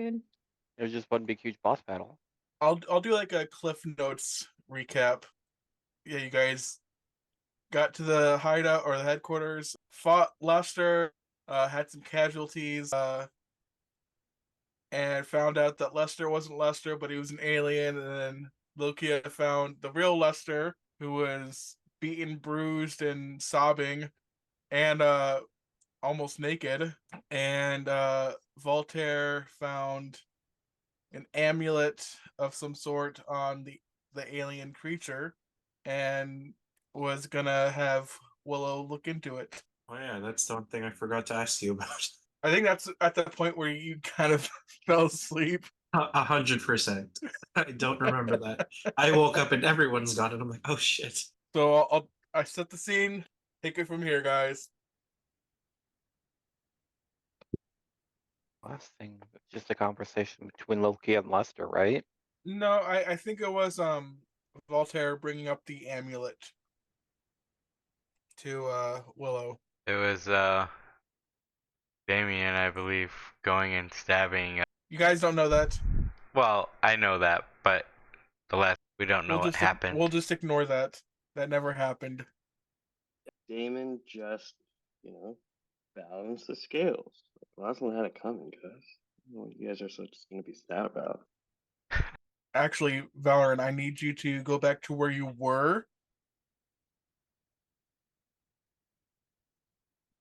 good. It was just one big huge boss battle. I'll do like a Cliff Notes recap. Yeah, you guys got to the hideout or the headquarters, fought Lester, had some casualties, and found out that Lester wasn't Lester, but he was an alien. And then Loki found the real Lester, who was beaten, bruised, and sobbing, and almost naked. And Voltaire found an amulet of some sort on the alien creature, and was gonna have Willow look into it. Oh yeah, that's the one thing I forgot to ask you about. I think that's at the point where you kind of fell asleep. 100%. I don't remember that. I woke up and everyone's gone, and I'm like, oh shit. So I set the scene. Take it from here, guys. Last thing, just a conversation between Loki and Lester, right? No, I think it was Voltaire bringing up the amulet to Willow. It was Damien, I believe, going and stabbing. You guys don't know that. Well, I know that, but the last we don't know what happened. We'll just ignore that. That never happened. Damon just, balanced the scales. Rosalind had it coming, guys. What you guys are so just gonna be sad about. Actually, Valorant, I need you to go back to where you were.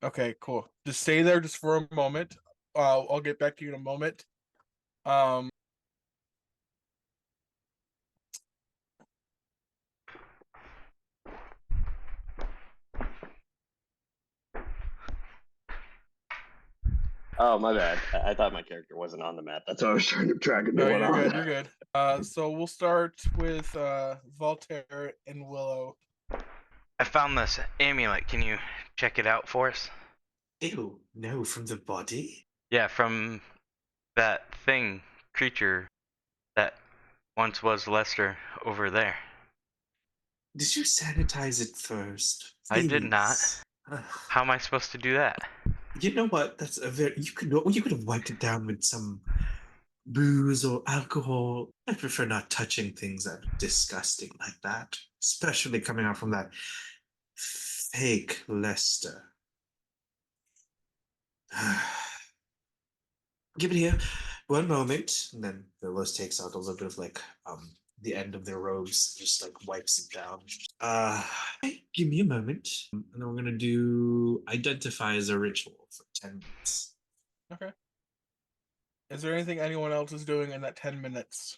Okay, cool. Just stay there just for a moment. I'll get back to you in a moment. Oh, my bad. I thought my character wasn't on the map. That's why I was trying to track it. No, you're good. You're good. So we'll start with Voltaire and Willow. I found this amulet. Can you check it out for us? Ew, no, from the body? Yeah, from that creature that once was Lester over there. Did you sanitize it first? I did not. Ugh. How am I supposed to do that? You know what? That's a very you could have wiped it down with some booze or alcohol. I prefer not touching things that are disgusting like that, especially coming out from that fake Lester. Give it here. One moment, and then Willows takes out a little bit of like the end of their robes, and just like wipes it down. Give me a moment, and then we're gonna do identify as a ritual for 10 minutes. Okay. Is there anything anyone else is doing in that 10 minutes?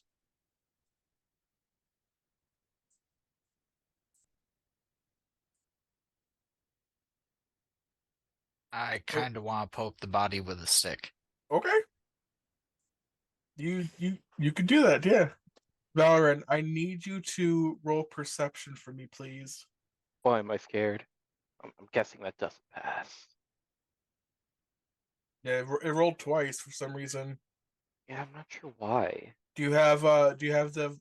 I kind of want to poke the body with a stick. Okay. You could do that, yeah. Valorant, I need you to roll perception for me, please. Why am I scared? I'm guessing that doesn't pass. Yeah, it rolled twice for some reason. Yeah, I'm not sure why. Do you have the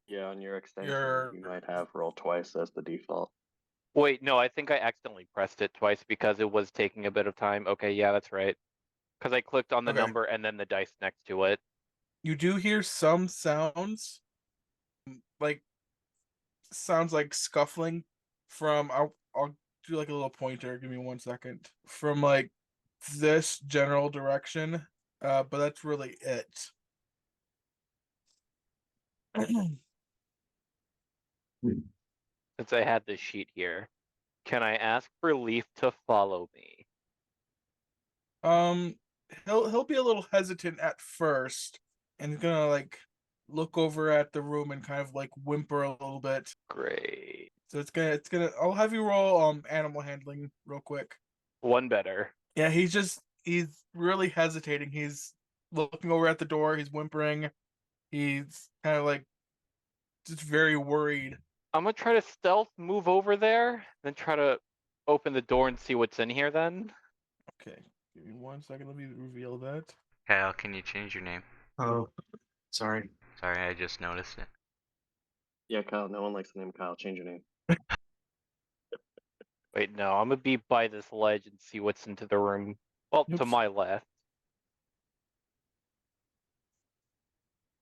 Yeah, on your extension, Your- you might have roll twice as the default. Wait, no, I think I accidentally pressed it twice because it was taking a bit of time. Okay, yeah, that's right. Because I clicked on the Okay. number and then the dice next to it. you do hear some sounds like scuffling from I'll do like a little pointer, give me 1 second. From like this general direction. But that's really it. Since I had this sheet here, can I ask for Leaf to follow me? He'll be a little hesitant at first, and he's gonna like look over at the room and kind of like whimper a little bit. Great. So it's gonna I'll have you roll animal handling real quick. One better. Yeah, he's really hesitating. He's looking over at the door, he's whimpering. He's kind of like just very worried. I'm gonna try to stealth move over there, then try to open the door and see what's in here then. Okay. Give me 1 second, let me reveal that. Kyle, can you change your name? Oh, sorry. Sorry, I just noticed it. Yeah, Kyle. No one likes the name Kyle. Change your name. Wait, no, I'm gonna be by this ledge and see what's into the room. Well, to Oops. my left.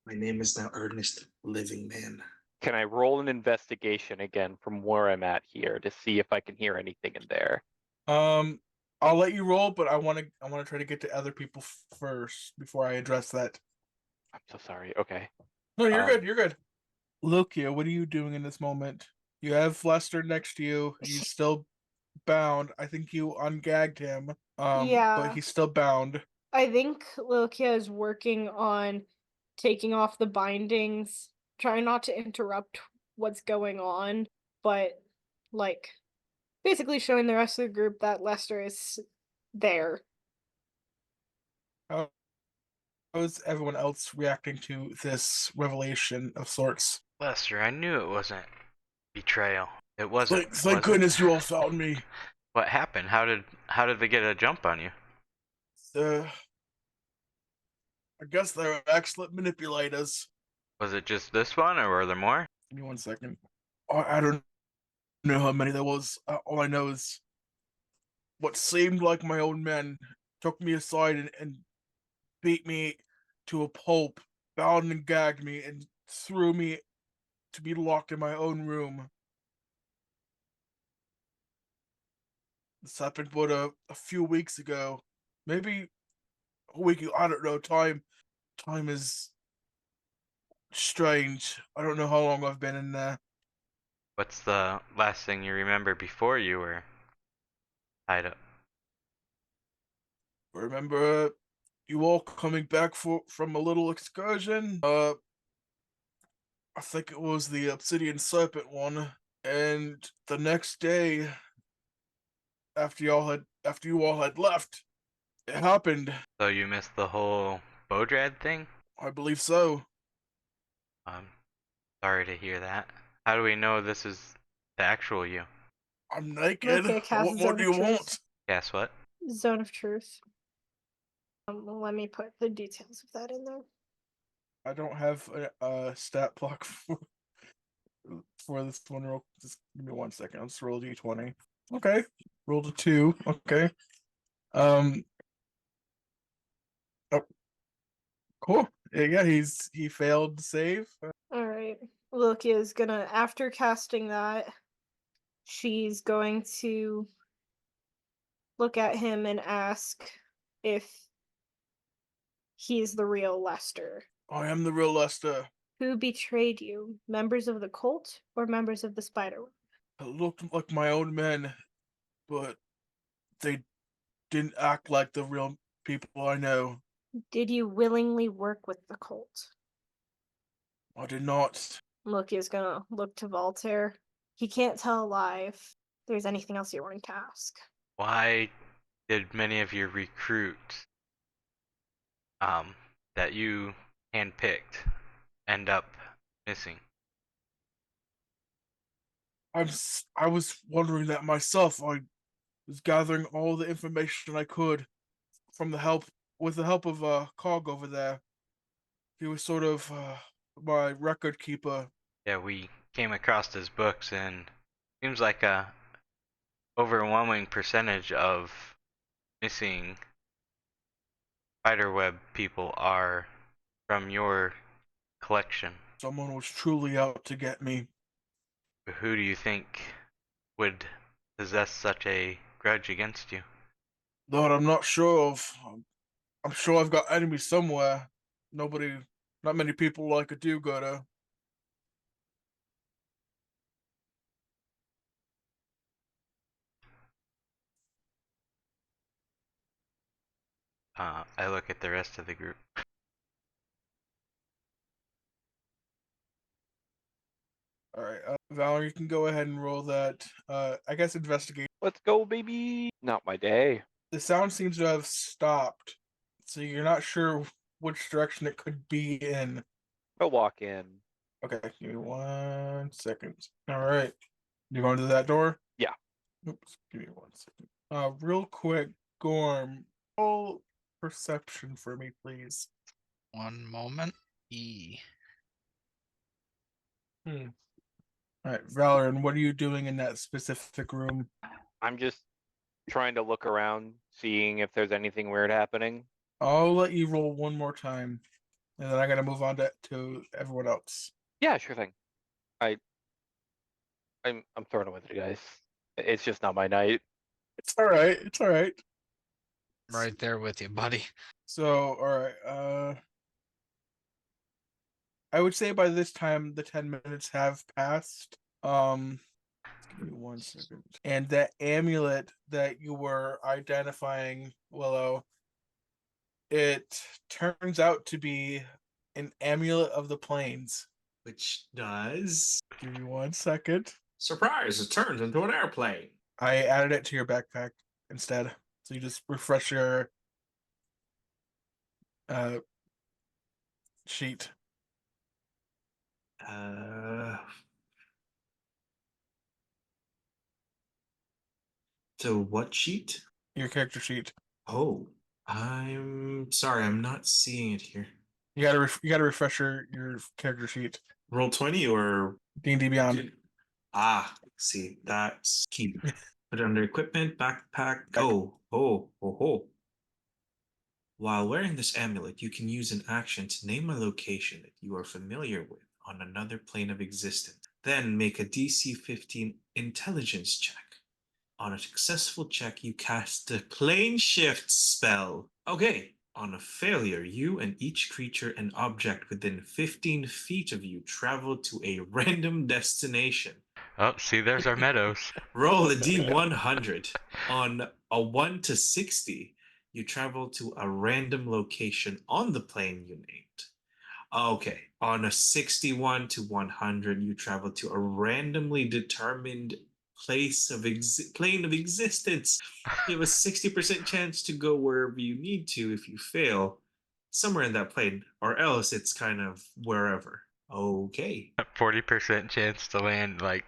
My name is now Ernest Living Man. Can I roll an investigation again from where I'm at here to see if I can hear anything in there? I'll let you roll, but I want to try to get to other people first before I address that. I'm so sorry. Okay. No, you're Um, good. You're good. Lukia, what are you doing in this moment? You have Lester next to you. He's still bound. I think you ungagged him. But Yeah. he's still bound. I think Lokia is working on taking off the bindings, trying not to interrupt what's going on, but like basically showing the rest of the group that Lester is there. How is everyone else reacting to this revelation of sorts? Lester, I knew it wasn't betrayal. It wasn't. Thank was it? goodness you all found me. What happened? How did they get a jump on you? I guess they're excellent manipulators. Was it just this one, or were there more? Give me 1 second. I don't know how many there was. All I know is what seemed like my own men took me aside and beat me to a pulp, bound and gagged me, and threw me to be locked in my own room. This happened but a few weeks ago. Maybe a week, I don't know. Time is strange. I don't know how long I've been in there. What's the last thing you remember before you were tied up? Remember you all coming back from a little excursion? I think it was the Obsidian Serpent one. And the next day, after you all had left, it happened. So you missed the whole Bodrad thing? I believe so. I'm sorry to hear that. How do we know this is the actual you? I'm naked. Okay, Cass, What Zone do of you Truth. want? Guess what? Zone of Truth. Let me put the details of that in there. I don't have a stat block for this one. Just give me 1 second. I'll just roll a d20. Okay. Rolled a 2. Okay. Oh, cool. Yeah, he failed to save. Alright. Lokia is gonna, after casting that, she's going to look at him and ask if he's the real Lester. I am the real Lester. Who betrayed you? Members of the cult or members of the Spiderweb? It looked like my own men, but they didn't act like the real people I know. Did you willingly work with the cult? I did not. Loki is gonna look to Voltaire. He can't tell a lie if there's anything else you're wanting to ask. Why did many of your recruits that you handpicked end up missing? I was wondering that myself. I was gathering all the information I could from with the help of Cog over there. He was sort of my record keeper. Yeah, we came across his books, and seems like a overwhelming percentage of missing spiderweb people are from your collection. Someone was truly out to get me. Who do you think would possess such a grudge against you? That I'm not sure of. I'm sure I've got enemies somewhere. Not many people like a do-gooder. I look at the rest of the group. All right, Valerie, you can go ahead and roll that. I guess investigate. Let's go, baby. Not my day. The sound seems to have stopped, so you're not sure which direction it could be in. I'll walk in. Okay, give me 1 second. All right, you going to that door? Yeah. Oops, give me 1 second. Real quick, Gorm, roll perception for me, please. One moment. E. All right, Valerian, what are you doing in that specific room? I'm just trying to look around, seeing if there's anything weird happening. I'll let you roll one more time. and then I'm gonna move on to everyone else. Yeah, sure thing. I'm throwing it with you guys. It's just not my night. It's all right. It's all right. Right there with you, buddy. So, all right. I would say by this time the 10 minutes have passed. Give me 1 second. And that amulet that you were identifying, Willow, it turns out to be an amulet of the plains. Which does. Give me 1 second. Surprise, it turns into an airplane. I added it to your backpack instead. So you just refresh your sheet. So what sheet? Your character sheet. Oh, I'm sorry, I'm not seeing it here. You gotta refresh your character sheet. Roll 20 or D&D Beyond. Ah, see, that's key. Put it under equipment, backpack. Oh. While wearing this amulet, you can use an action to name a location that you are familiar with on another plane of existence. Then make a DC 15 intelligence check. On a successful check, you cast the plane shift spell. Okay. On a failure, you and each creature and object within 15 feet of you travel to a random destination. Oh, see, there's our meadows. Roll a d100. On a 1 to 60, you travel to a random location on the plane you named. Okay, on a 61 to 100, you travel to a randomly determined plane of existence. You have a 60% chance to go wherever you need to. If you fail, somewhere in that plane, or else it's kind of wherever. Okay. 40% chance to land like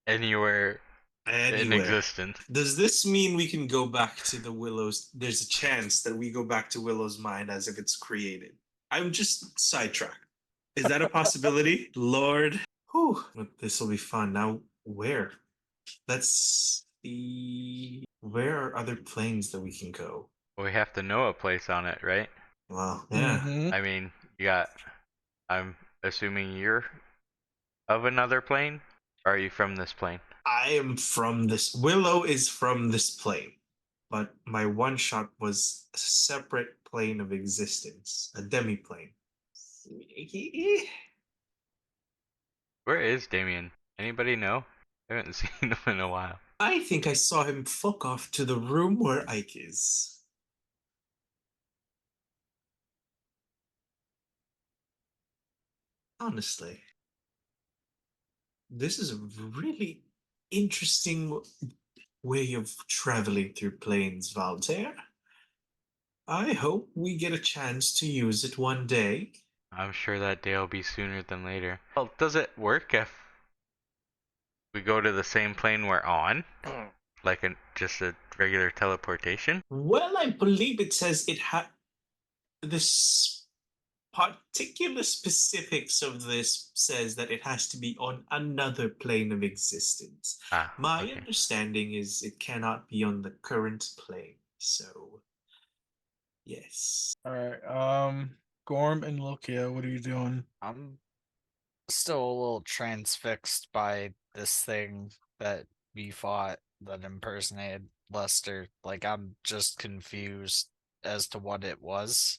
anywhere in Anywhere. existence. Does this mean we can go back to the Willow's? There's a chance that we go back to Willow's mind as if it's created. I'm just sidetracked. Is that a possibility? Lord. Whew. This will be fun. Now, where? Let's see. Where are other planes that we can go? We have to know a place on it, right? Well, yeah. Mhm. I mean, you got. I'm assuming you're of another plane? Or are you from this plane? I am from this. Willow is from this plane, but my one shot was a separate plane of existence, a demi-plane. Where is Damien? Anybody know? I haven't seen him in a while. I think I saw him fuck off to the room where Ike is. Honestly, this is a really interesting way of traveling through planes, Voltaire. I hope we get a chance to use it one day. I'm sure that day will be sooner than later. Well, does it work if we go to the same plane we're on? Like just a regular teleportation? Well, I believe it says it had this particular specifics of this says that it has to be on another plane of existence. Ah, My okay. understanding is it cannot be on the current plane. So, yes. All right. Gorm and Lokia, what are you doing? I'm still a little transfixed by this thing that we fought that impersonated Lester. Like, I'm just confused as to what it was.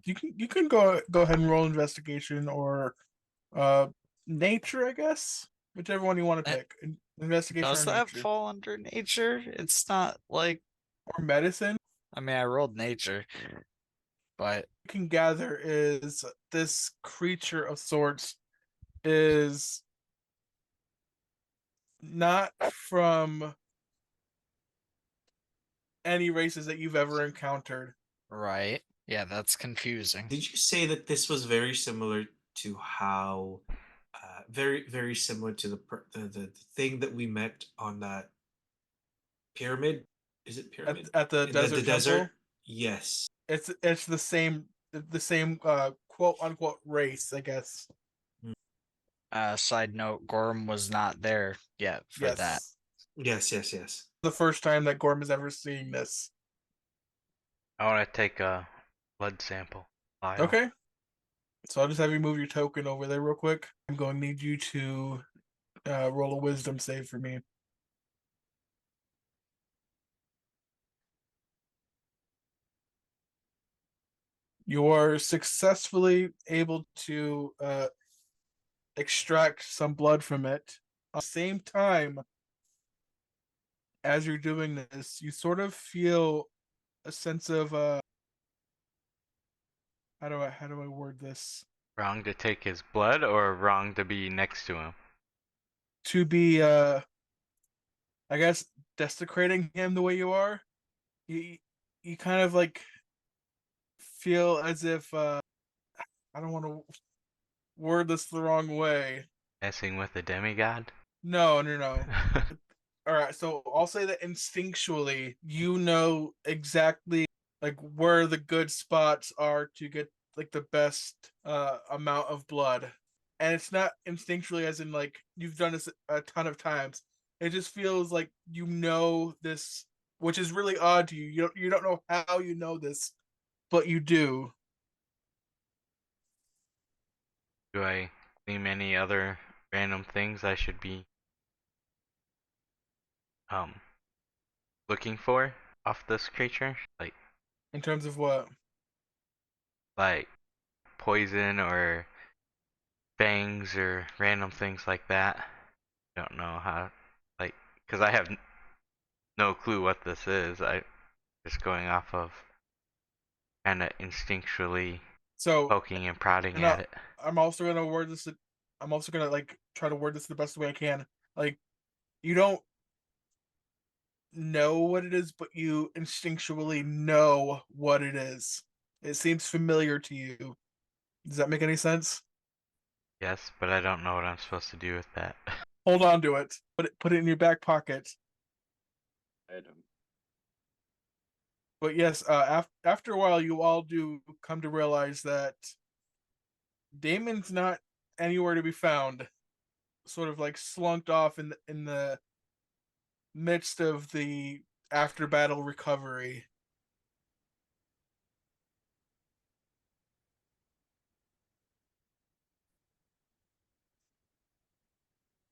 You can go ahead and roll investigation or nature, I guess. Whichever one you want to Eh, pick. Investigation Does or that nature. fall under nature? It's not like, Or medicine. I mean, I rolled nature, but You can gather is this creature of sorts is not from any races that you've ever encountered. right. Yeah, that's confusing. Did you say that this was very similar to how, very similar to the thing that we met on that pyramid? Is it pyramid? At the desert temple? Yes. It's the same quote unquote race, I guess. Side note, Gorm was not there yet for that. Yes. The first time that Gorm has ever seen this. I want to take a blood sample. Vial. Okay. So I'll just have you move your token over there real quick. I'm going to need you to roll a wisdom save for me. You are successfully able to extract some blood from it. At the same time, as you're doing this, you sort of feel a sense of how do I word this? Wrong to take his blood or wrong to be next to him? To be I guess desecrating him the way you are. You kind of like feel as if I don't want to word this the wrong way. Messing with a demigod? No. All right, so I'll say that instinctually, you know exactly like where the good spots are to get like the best amount of blood, and it's not instinctually as in like you've done this a ton of times. It just feels like you know this, which is really odd to you. You don't know how you know this, but you do. Do I name any other random things I should be um looking for off this creature? In terms of what? Like poison or fangs or random things like that. Don't know how, like, because I have no clue what this is. I just going off of kind of instinctually So poking and prodding and at it. I'm also gonna word this. I'm also gonna like try to word this the best way I can. Like you don't know what it is, but you instinctually know what it is. It seems familiar to you. Does that make any sense? Yes, but I don't know what I'm supposed to do with that. Hold on to it. Put it in your back pocket. Item. But yes, after a while, you all do come to realize that Damon's not anywhere to be found. Sort of like slunked off in the midst of the after battle recovery.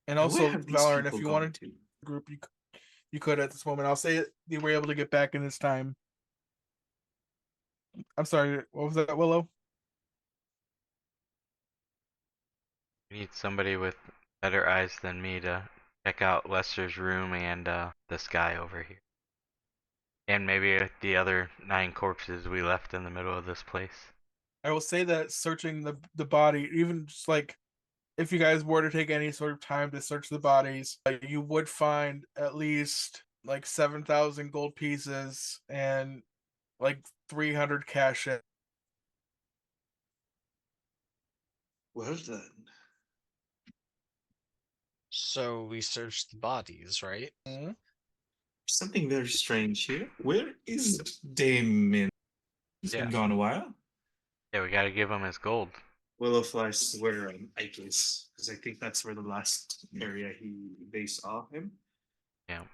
And Now, where also, have these Valorant, people if you gone wanted to? group, you could at this moment. I'll say it, you were able to get back in this time. I'm sorry, what was that, Willow? We need somebody with better eyes than me to check out Lester's room and this guy over here. And maybe the other 9 corpses we left in the middle of this place. I will say that searching the body, even just like if you guys were to take any sort of time to search the bodies, you would find at least like 7,000 gold pieces and like 300 cash. Well then. So we searched the bodies, right? Mhm. Something very strange here. Where is Damon? He's Yeah. been gone a while. Yeah, we gotta give him his gold. Willow flies where Ike is, because I think that's where the last area they saw him. Yeah.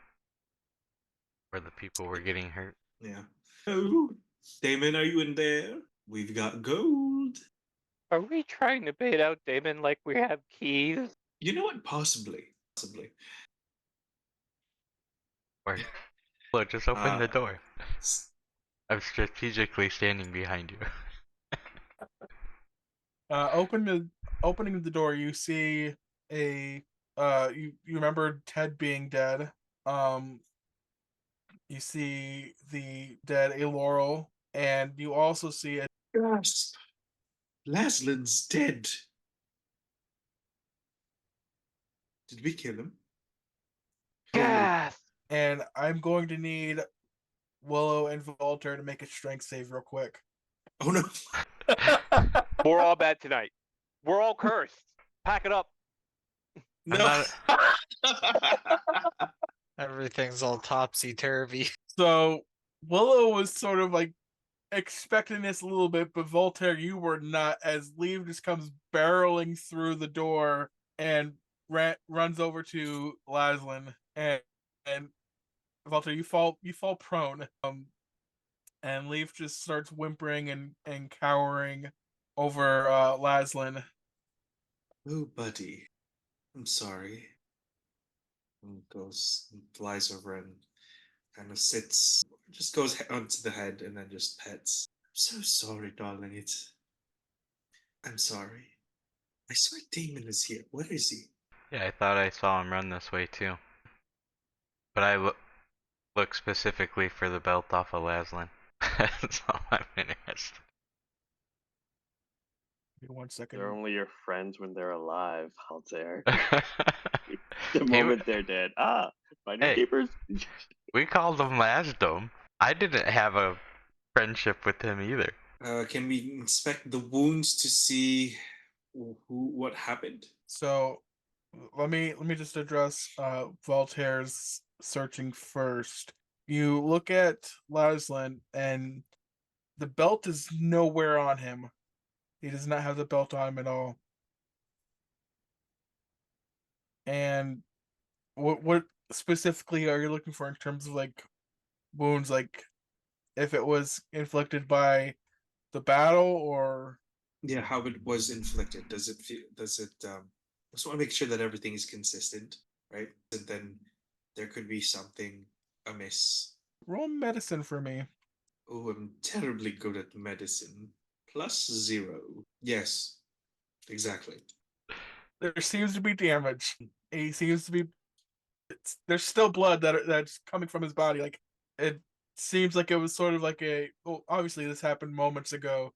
Where the people were getting hurt. Yeah. Oh, Damon, are you in there? We've got gold. Are we trying to bait out Damon like we have keys? You know what? Possibly. Or look, just open the Uh, door. s- I'm strategically standing behind you. Opening the door, you see a you remember Ted being dead. You see the dead Laurel, and you also see a Gasp! Laslin's dead. Did we kill him? Yes! and I'm going to need Willow and Volter to make a strength save real quick. Oh no! We're all bad tonight. We're all cursed. Pack it up. No. Everything's all topsy turvy. So Willow was sort of like expecting this a little bit, but Voltaire, you were not, as Leave just comes barreling through the door and runs over to Laslin, and Voltaire, you fall prone. And Leaf just starts whimpering and cowering over Laslin. Oh, buddy. I'm sorry. And goes and flies over and kind of sits, just goes onto the head and then just pets. I'm so sorry, darling. I'm sorry. I swear Damon is here. Where is he? Yeah, I thought I saw him run this way too. But I look specifically for the belt off of Laslin. That's all I'm interested. Give me 1 second. They're only your friends when they're alive, Altair. In. The He moment they're dead. Finding Hey. keepers. We called him Lasdom. I didn't have a friendship with him either. Can we inspect the wounds to see what happened? So let me just address Voltaire's searching first. You look at Laslin and the belt is nowhere on him. He does not have the belt on him at all. And what specifically are you looking for in terms of like wounds, like if it was inflicted by the battle or Yeah, how it was inflicted. Does it feel? Does it? I just want to make sure that everything is consistent, right? And then there could be something amiss. roll medicine for me? Oh, I'm terribly good at medicine. +0. Yes, exactly. There seems to be damage. He seems to be. There's still blood that's coming from his body. Like it seems like it was sort of like a. Well, obviously this happened moments ago,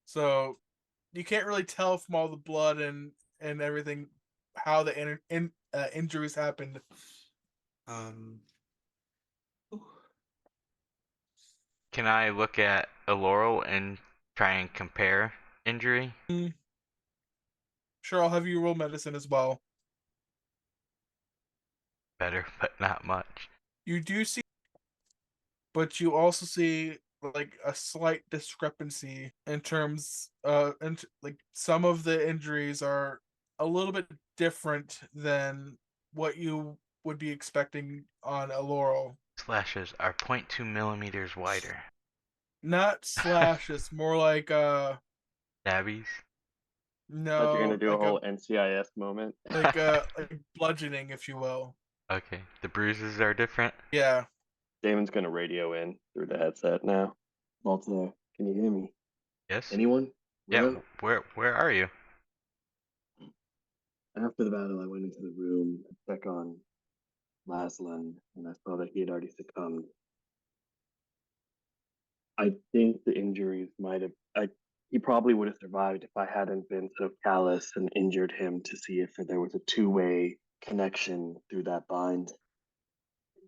so you can't really tell from all the blood and everything how the injuries happened. Um. oh, Can I look at a Laurel and try and compare injury? Sure, I'll have you roll medicine as well. Better, but not much. You do see, but you also see like a slight discrepancy in terms like some of the injuries are a little bit different than what you would be expecting on a Laurel. Slashes are 0.2 millimeters wider. Not slashes, more like Stabbies? Thought you're gonna no, do a like whole NCIS moment. like bludgeoning, if you will. Okay, the bruises are different. Yeah. Damon's gonna radio in through the headset now. Altair, can you hear me? Yes? Anyone? Yeah, Hello? where are you? After the battle, I went into the room to check on Laslan, and I saw that he had already succumbed. I think the injuries might have. He probably would have survived if I hadn't been so callous and injured him to see if there was a two-way connection through that bind.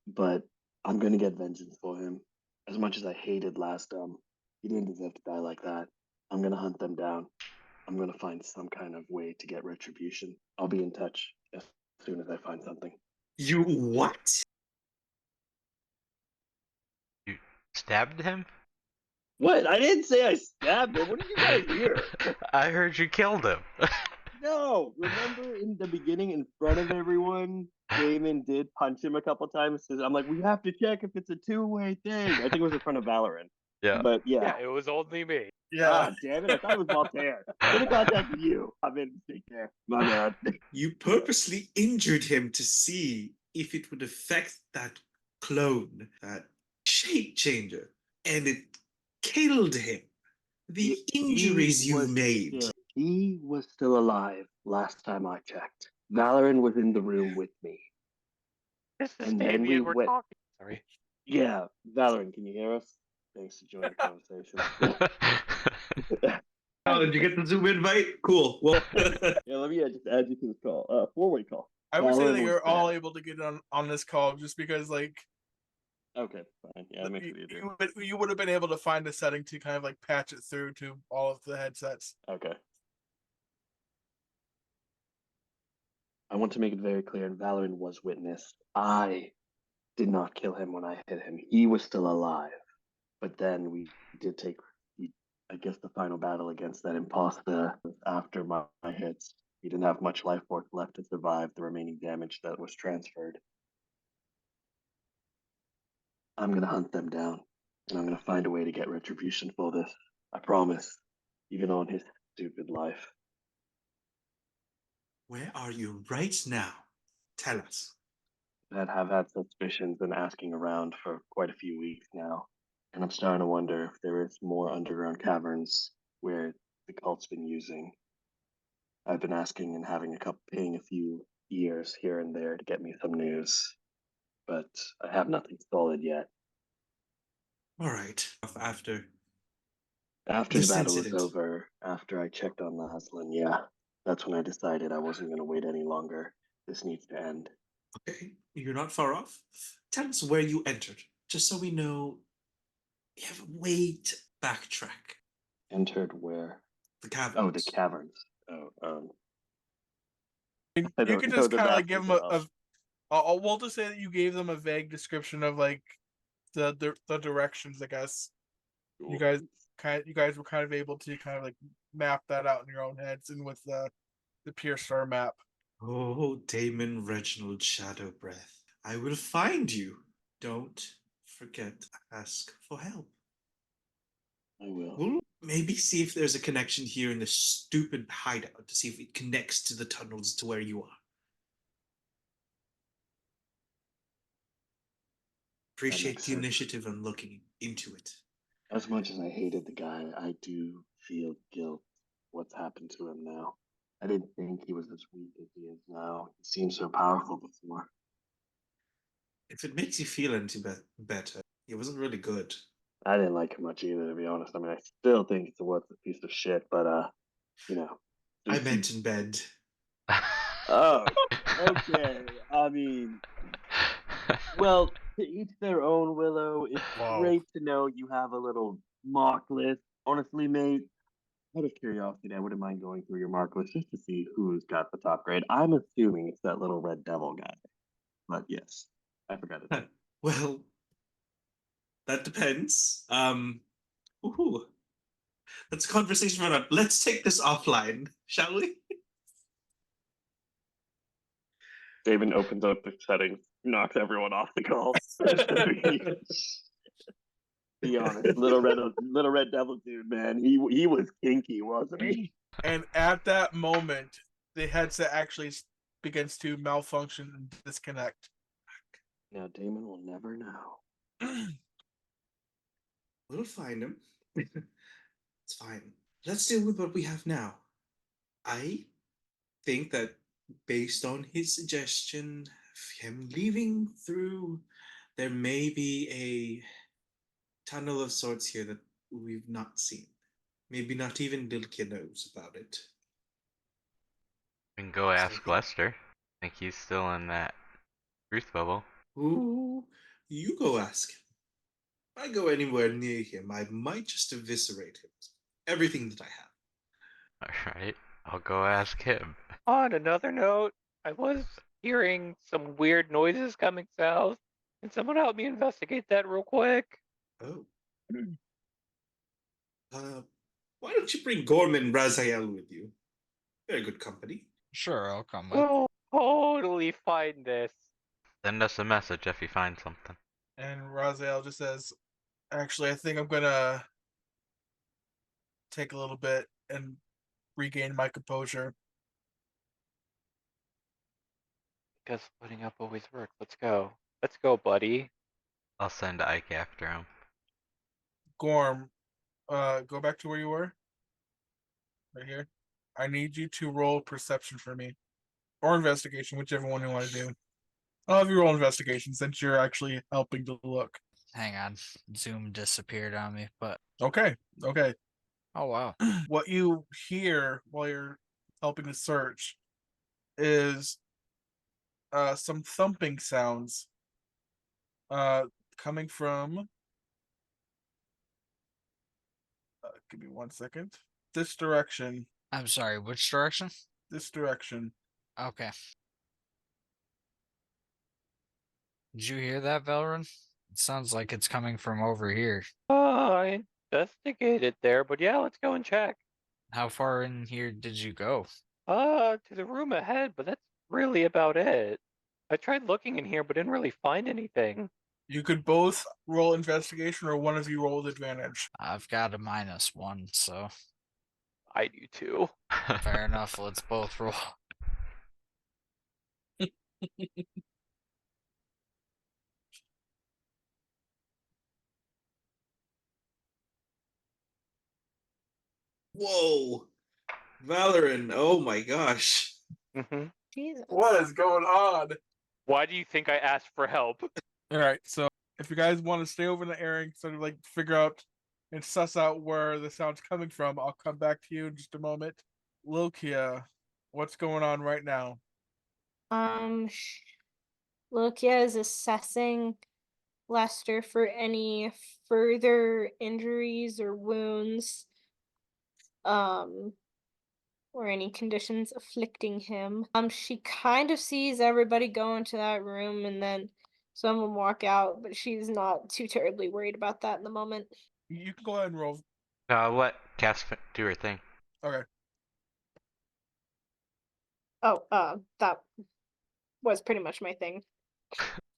But I'm gonna get vengeance for him. As much as I hated Lasdom, he didn't deserve to die like that. I'm gonna hunt them down. I'm gonna find some kind of way to get retribution. I'll be in touch as soon as I find something. You what? You stabbed him? What? I didn't say I stabbed him. What did you guys hear? I heard you killed him. No, remember in the beginning, in front of everyone, Damon did punch him a couple times. I'm like, we have to check if it's a two-way thing. I think it was in front of Valorant. Yeah. But yeah. Yeah, it was only me. Yeah. Damn it! I thought it was Voltaire. Should have contacted you. I made a mistake there. My bad. You purposely injured him to see if it would affect that clone, that shape changer, and it killed him. The injuries you made. He was still alive last time I checked. Valorant was in the room with me. This is And then Damien, we we're went. talking. Sorry. Yeah, Valorant, can you hear us? Thanks for joining the conversation. Oh, did you get the Zoom invite? Cool. Well, Yeah, let me just add you to this call. Four-way call. I would say Valorant that was you're all there. able to get on this call just because like Okay, fine. Yeah, that makes it easier. you would have been able to find a setting to kind of like patch it through to all of the headsets. Okay. I want to make it very clear, and Valorant was witness. I did not kill him when I hit him. He was still alive. But then we did take, I guess, the final battle against that imposter after my hits. He didn't have much life force left to survive the remaining damage that was transferred. I'm going to hunt them down, and I'm going to find a way to get retribution for this. I promise. Even on his stupid life. Where are you right now? Tell us. That have had suspicions and asking around for quite a few weeks now. And I'm starting to wonder if there is more underground caverns where the cult's been using. I've been asking and paying a few ears here and there to get me some news, but I have nothing solid yet. All right. After After the this battle was incident. over, after I checked on Laszlo, yeah, that's when I decided I wasn't going to wait any longer. This needs to end. Okay, you're not far off. Tell us where you entered, just so we know we have a way to backtrack. Entered where? The caverns. Oh, the caverns. Oh, And I you don't could know just the kind of like maps give as them well. we'll just say that you gave them a vague description of like the directions. I guess you guys were kind of able to kind of like map that out in your own heads and with the Pure Star map. Oh, Damon Reginald Shadow Breath. I will find you. Don't forget to ask for help. I will. We'll maybe see if there's a connection here in the stupid hideout to see if it connects to the tunnels to where you are. Appreciate makes the sense. initiative and looking into it. As much as I hated the guy, I do feel guilt what's happened to him now. I didn't think he was as weak as he is now. He seemed so powerful before. If it makes you feel any better, he wasn't really good. I didn't like him much either, to be honest. I mean, I still think he's a piece of shit, but you know. I meant in bed. Oh, okay. I mean, well, to each their own, Willow. It's Whoa. great to know you have a little mock list. Honestly, mate, out of curiosity, I wouldn't mind going through your mark list just to see who's got the top grade. I'm assuming it's that little red devil guy. But yes, I forgot it. Well, that depends. Ooh, that's a conversation for another. Let's take this offline, shall we? David opens up the settings, knocks everyone off the call. Be honest, little red devil dude, man, he was kinky, wasn't he? And at that moment, the headset actually begins to malfunction and disconnect. Now Damon will never know. We'll find him. It's fine. Let's deal with what we have now. I think that based on his suggestion of him leaving through, there may be a tunnel of sorts here that we've not seen. Maybe not even Dilkia knows about it. We can go ask Lester. I think he's still in that truth bubble. Ooh, you go ask him. If I go anywhere near him, I might just eviscerate him. Everything that I have. Alright, I'll go ask him. On another note, I was hearing some weird noises coming south. Can someone help me investigate that real quick? Oh. Why don't you bring Gorman Raziel with you? Very good company. Sure, I'll come with. We'll totally find this. Send us a message if you find something. And Raziel just says, actually, I think I'm gonna take a little bit and regain my composure. Guess splitting up always works. Let's go. Let's go, buddy. I'll send Ike after him. Gorm, go back to where you were. Right here. I need you to roll perception for me. Or investigation, whichever one you want to do. I'll have you roll investigation since you're actually helping to look. Hang on. Zoom disappeared on me, but Okay. oh wow. What you hear while you're helping to search is some thumping sounds coming from give me 1 second. This direction. I'm sorry, which direction? This direction. Okay. Did you hear that, Valrin? It sounds like it's coming from over here. Oh, I investigated there, but yeah, let's go and check. How far in here did you go? To the room ahead, but that's really about it. I tried looking in here, but didn't really find anything. You could both roll investigation or one of you roll with advantage. I've got a -1, so I do too. Fair enough. Let's both roll. Whoa, Valoran! Oh my gosh! Hmm. Jesus. What is going on? Why do you think I asked for help? All right, so if you guys want to stay over in the area, sort of like figure out and suss out where the sound's coming from, I'll come back to you in just a moment. Lokia, what's going on right now? Um, Lokia is assessing Lester for any further injuries or wounds, or any conditions afflicting him. She kind of sees everybody go into that room and then someone walk out, but she's not too terribly worried about that in the moment. You can go ahead and roll. Let Cass do her thing. Okay. Oh, that was pretty much my thing.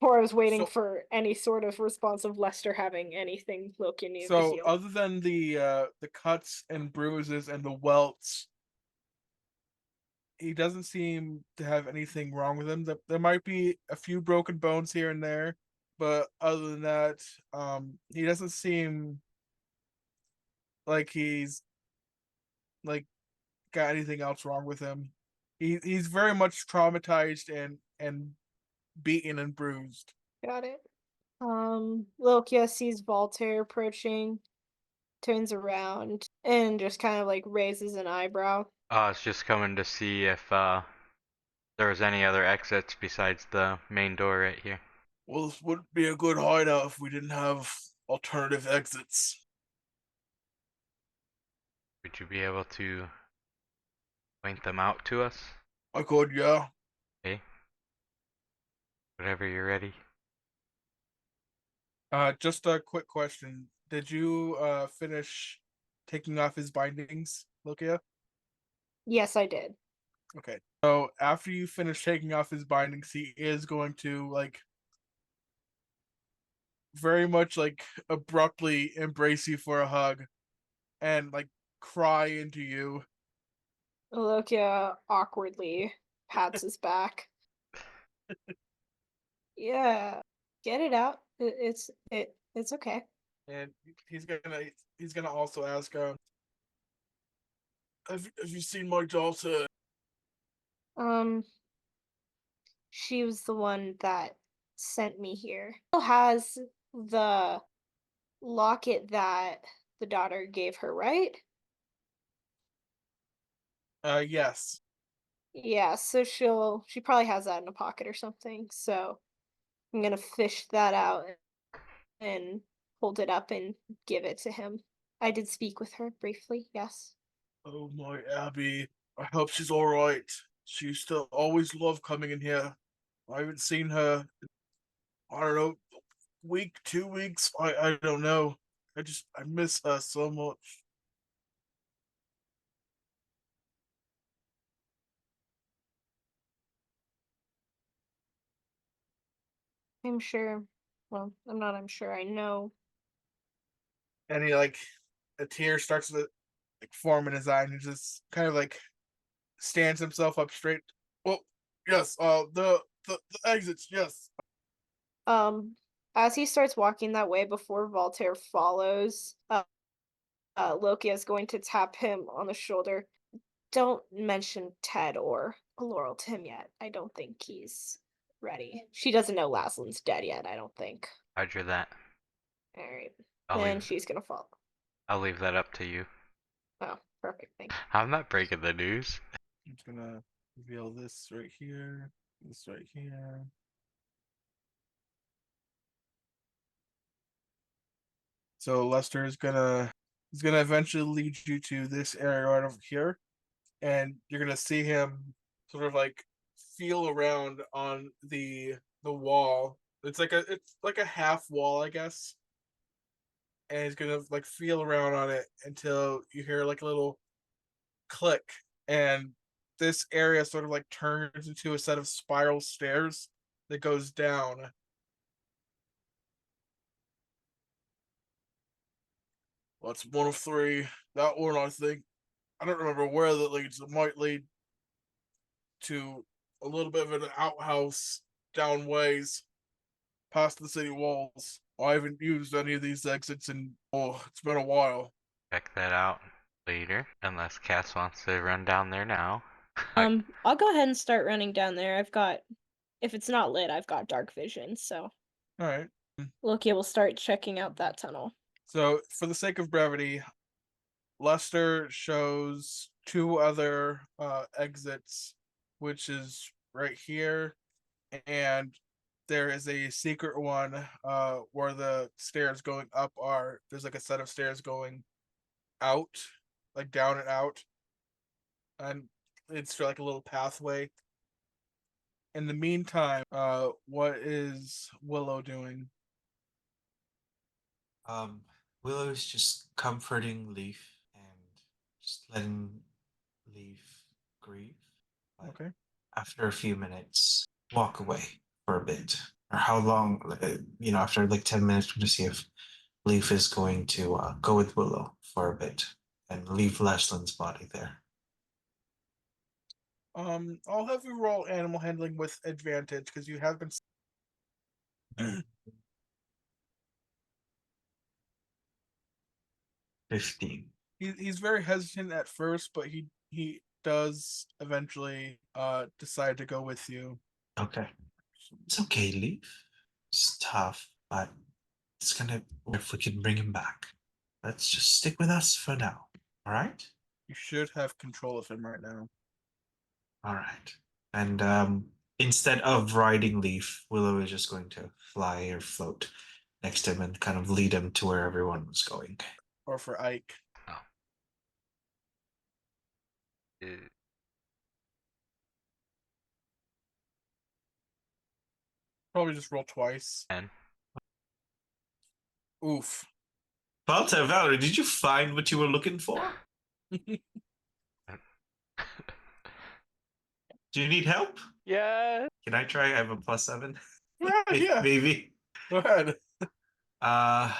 Or I was waiting So- for any sort of response of Lester having anything Loki needed to So heal. other than the cuts and bruises and the welts, he doesn't seem to have anything wrong with him. There might be a few broken bones here and there, but other than that, he doesn't seem like he's like got anything else wrong with him. He's very much traumatized and beaten and bruised. Got it. Lokia sees Voltaire approaching, turns around, and just kind of like raises an eyebrow. I was just coming to see if there was any other exits besides the main door right here. Well, this wouldn't be a good hideout if we didn't have alternative exits. Would you be able to point them out to us? I could, yeah. Okay. Whenever you're ready. Just a quick question. Did you finish taking off his bindings, Lokia? Yes, I did. Okay. So after you finish taking off his bindings, he is going to like very much like abruptly embrace you for a hug and like cry into you. Lokia awkwardly pats his back. Yeah, get it out. It's okay. And he's gonna also ask, have you seen my daughter? Um, she was the one that sent me here. Still has the locket that the daughter gave her, right? Yes. Yeah, so she probably has that in a pocket or something. So I'm gonna fish that out and hold it up and give it to him. I did speak with her briefly, yes. Oh my Abby. I hope she's alright. She used to always love coming in here. I haven't seen her, I don't know, week, 2 weeks. I don't know. I miss her so much. I'm sure. Well, I'm sure, I know. And he like a tear starts to like form in his eye and he just kind of like stands himself up straight. Well, yes, the exits, yes. Um, as he starts walking that way before Voltaire follows, Loki is going to tap him on the shoulder. Don't mention Ted or Laurel to him yet. I don't think he's ready. She doesn't know Laslin's dead yet, I don't think. Roger that. Alright. I'll Then leave. she's gonna follow. I'll leave that up to you. Oh, perfect, thank you. I'm not breaking the news. I'm just gonna reveal this right here, this right here. So Lester is gonna he's gonna eventually lead you to this area right over here, and you're gonna see him sort of like feel around on the wall. It's like a half wall, I guess. And he's gonna like feel around on it until you hear like a little click, and this area sort of like turns into a set of spiral stairs that goes down. Well, it's one of three. That one, I think. I don't remember where that leads. It might lead to a little bit of an outhouse down ways past the city walls. I haven't used any of these exits in it's been a while. Check that out later, unless Cass wants to run down there now. I'll go ahead and start running down there. If it's not lit, I've got dark vision, so All right. Loki will start checking out that tunnel. So, for the sake of brevity, Lester shows two other exits, which is right here, and there is a secret one where the stairs going up are. There's like a set of stairs going out, like down and out, and it's like a little pathway. In the meantime, what is Willow doing? Willow's just comforting Leaf and just letting Leaf grieve. But Okay. after a few minutes, walk away for a bit. Or how long, after like 10 minutes, to see if Leaf is going to go with Willow for a bit and leave Lashland's body there. I'll have you roll animal handling with advantage because you have been. 15. He's very hesitant at first, but he does eventually decide to go with you. Okay. It's okay, Leaf. It's tough, but it's gonna if we can bring him back. Let's just stick with us for now. All right? You should have control of him right now. All right. And instead of riding Leaf, Willow is just going to fly or float next to him and kind of lead him to where everyone was going. Or for Ike. Uh, Probably just roll twice. and Oof. Valta, Valerie, did you find what you were looking for? Do you need help? Yeah. Can I try? I have a +7. Yeah. Maybe. Go ahead. Uh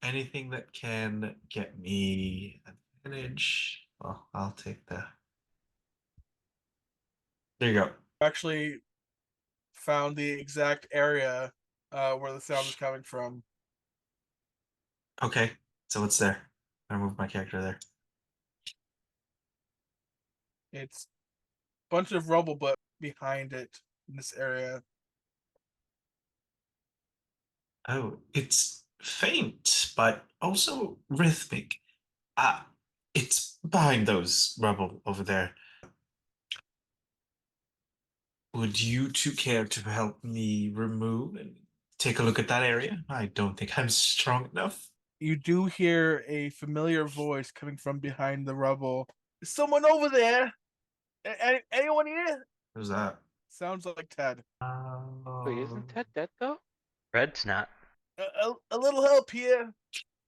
anything that can get me advantage. Well, I'll take the. There you go. Actually found the exact area where the sound is coming from. Okay, so it's there. I move my character there. It's a bunch of rubble, but behind it in this area. Oh, it's faint, but also rhythmic. Ah, it's behind those rubble over there. Would you two care to help me remove and take a look at that area? I don't think I'm strong enough. You do hear a familiar voice coming from behind the rubble. Is someone over there? Anyone here? Who's that? Sounds like Ted. Wait, isn't Ted dead though? Red's not. A little help here.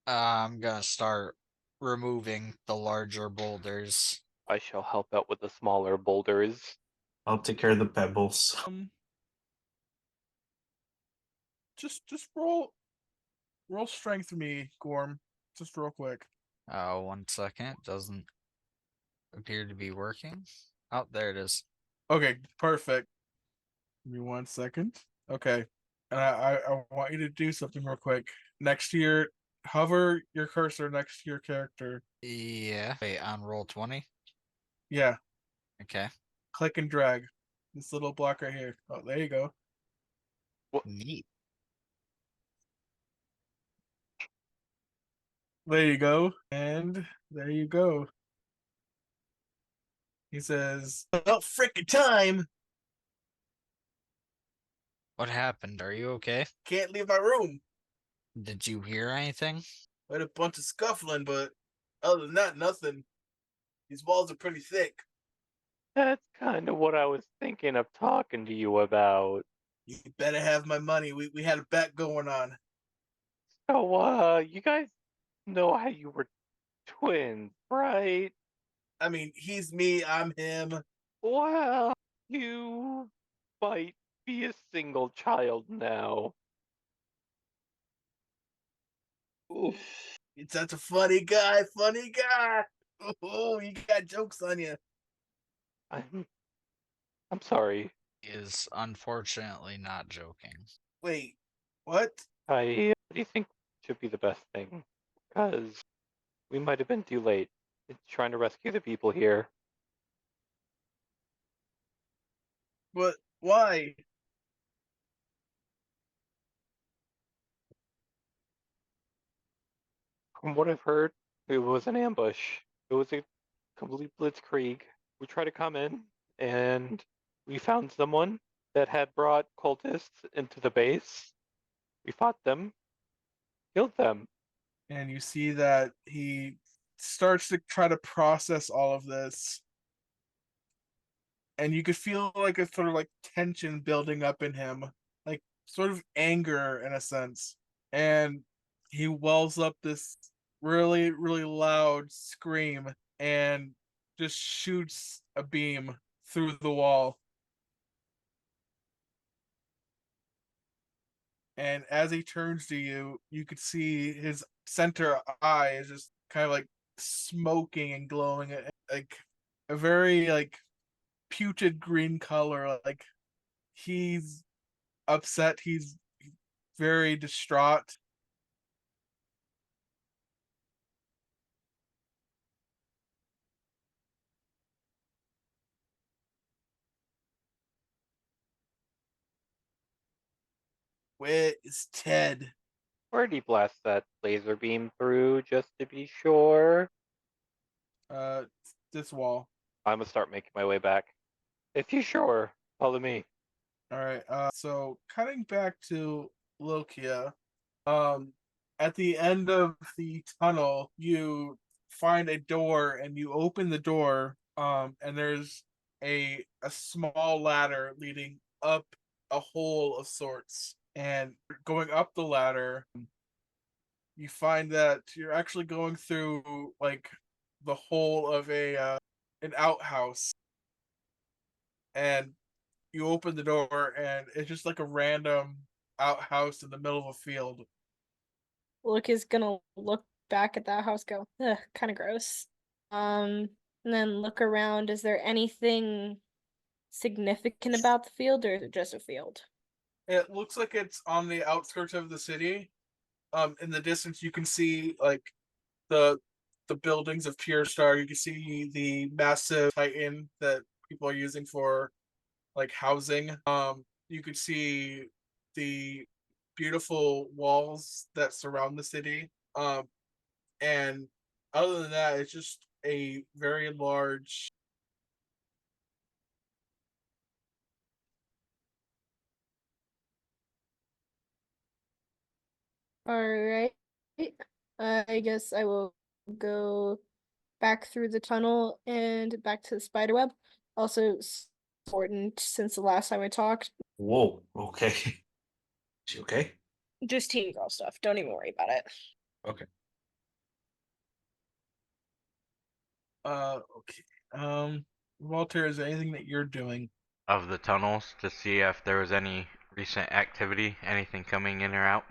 I'm gonna start removing the larger boulders. I shall help out with the smaller boulders. I'll take care of the pebbles. Just roll strength for me, Gorm. Just real quick. 1 second. Doesn't appear to be working. Oh, there it is. Okay, perfect. Give me 1 second. Okay. And I want you to do something real quick. Next to your hover your cursor next to your character. Yeah. Wait, on roll 20. Yeah. Okay. Click and drag. This little block right here. Oh, there you go. Neat. There you go. And there you go. He says, "About frickin' time. What happened? Are you okay? Can't leave my room." Did you hear anything? I had a bunch of scuffling, but other than that, nothing. These walls are pretty thick. That's kind of what I was thinking of talking to you about. You better have my money. We had a bet going on. So, you guys know how you were twins, right? I mean, he's me, I'm him. Well, you might be a single child now. Oof. It's such a funny guy, funny guy. Oh, you got jokes on you. I'm sorry. He is unfortunately not joking. Wait, what? What do you think should be the best thing? Because we might have been too late in trying to rescue the people here. What? Why? From what I've heard, it was an ambush. It was a complete blitzkrieg. We tried to come in, and we found someone that had brought cultists into the base. We fought them, killed them. And you see that he starts to try to process all of this, and you could feel like a sort of like tension building up in him, like sort of anger in a sense. And he wells up this really, really loud scream and just shoots a beam through the wall. And as he turns to you, you could see his center eye is just kind of like smoking and glowing, like a very like putrid green color. Like he's upset. He's very distraught. Where is Ted? Where'd he blast that laser beam through, just to be sure? Uh, this wall. I'm gonna start making my way back. If you're sure, follow me. All right. So cutting back to Lokia. Um, at the end of the tunnel, you find a door and you open the door. And there's a small ladder leading up a hole of sorts. And going up the ladder, you find that you're actually going through like the whole of a an outhouse. And you open the door and it's just like a random outhouse in the middle of a field. Look is gonna look back at that house, go, ugh, kind of gross. And then look around. Is there anything significant about the field, or is it just a field? It looks like it's on the outskirts of the city. In the distance you can see like the buildings of Pure Star. You can see the massive Titan that people are using for like housing. You could see the beautiful walls that surround the city. And other than that, it's just a very large. All right. I guess I will go back through the tunnel and back to the spider web. Also, important since the last time I talked, Whoa. Okay. She okay? just teen girl stuff. Don't even worry about it. Okay. Okay. Walter, is there anything that you're doing? Of the tunnels to see if there was any recent activity, anything coming in or out.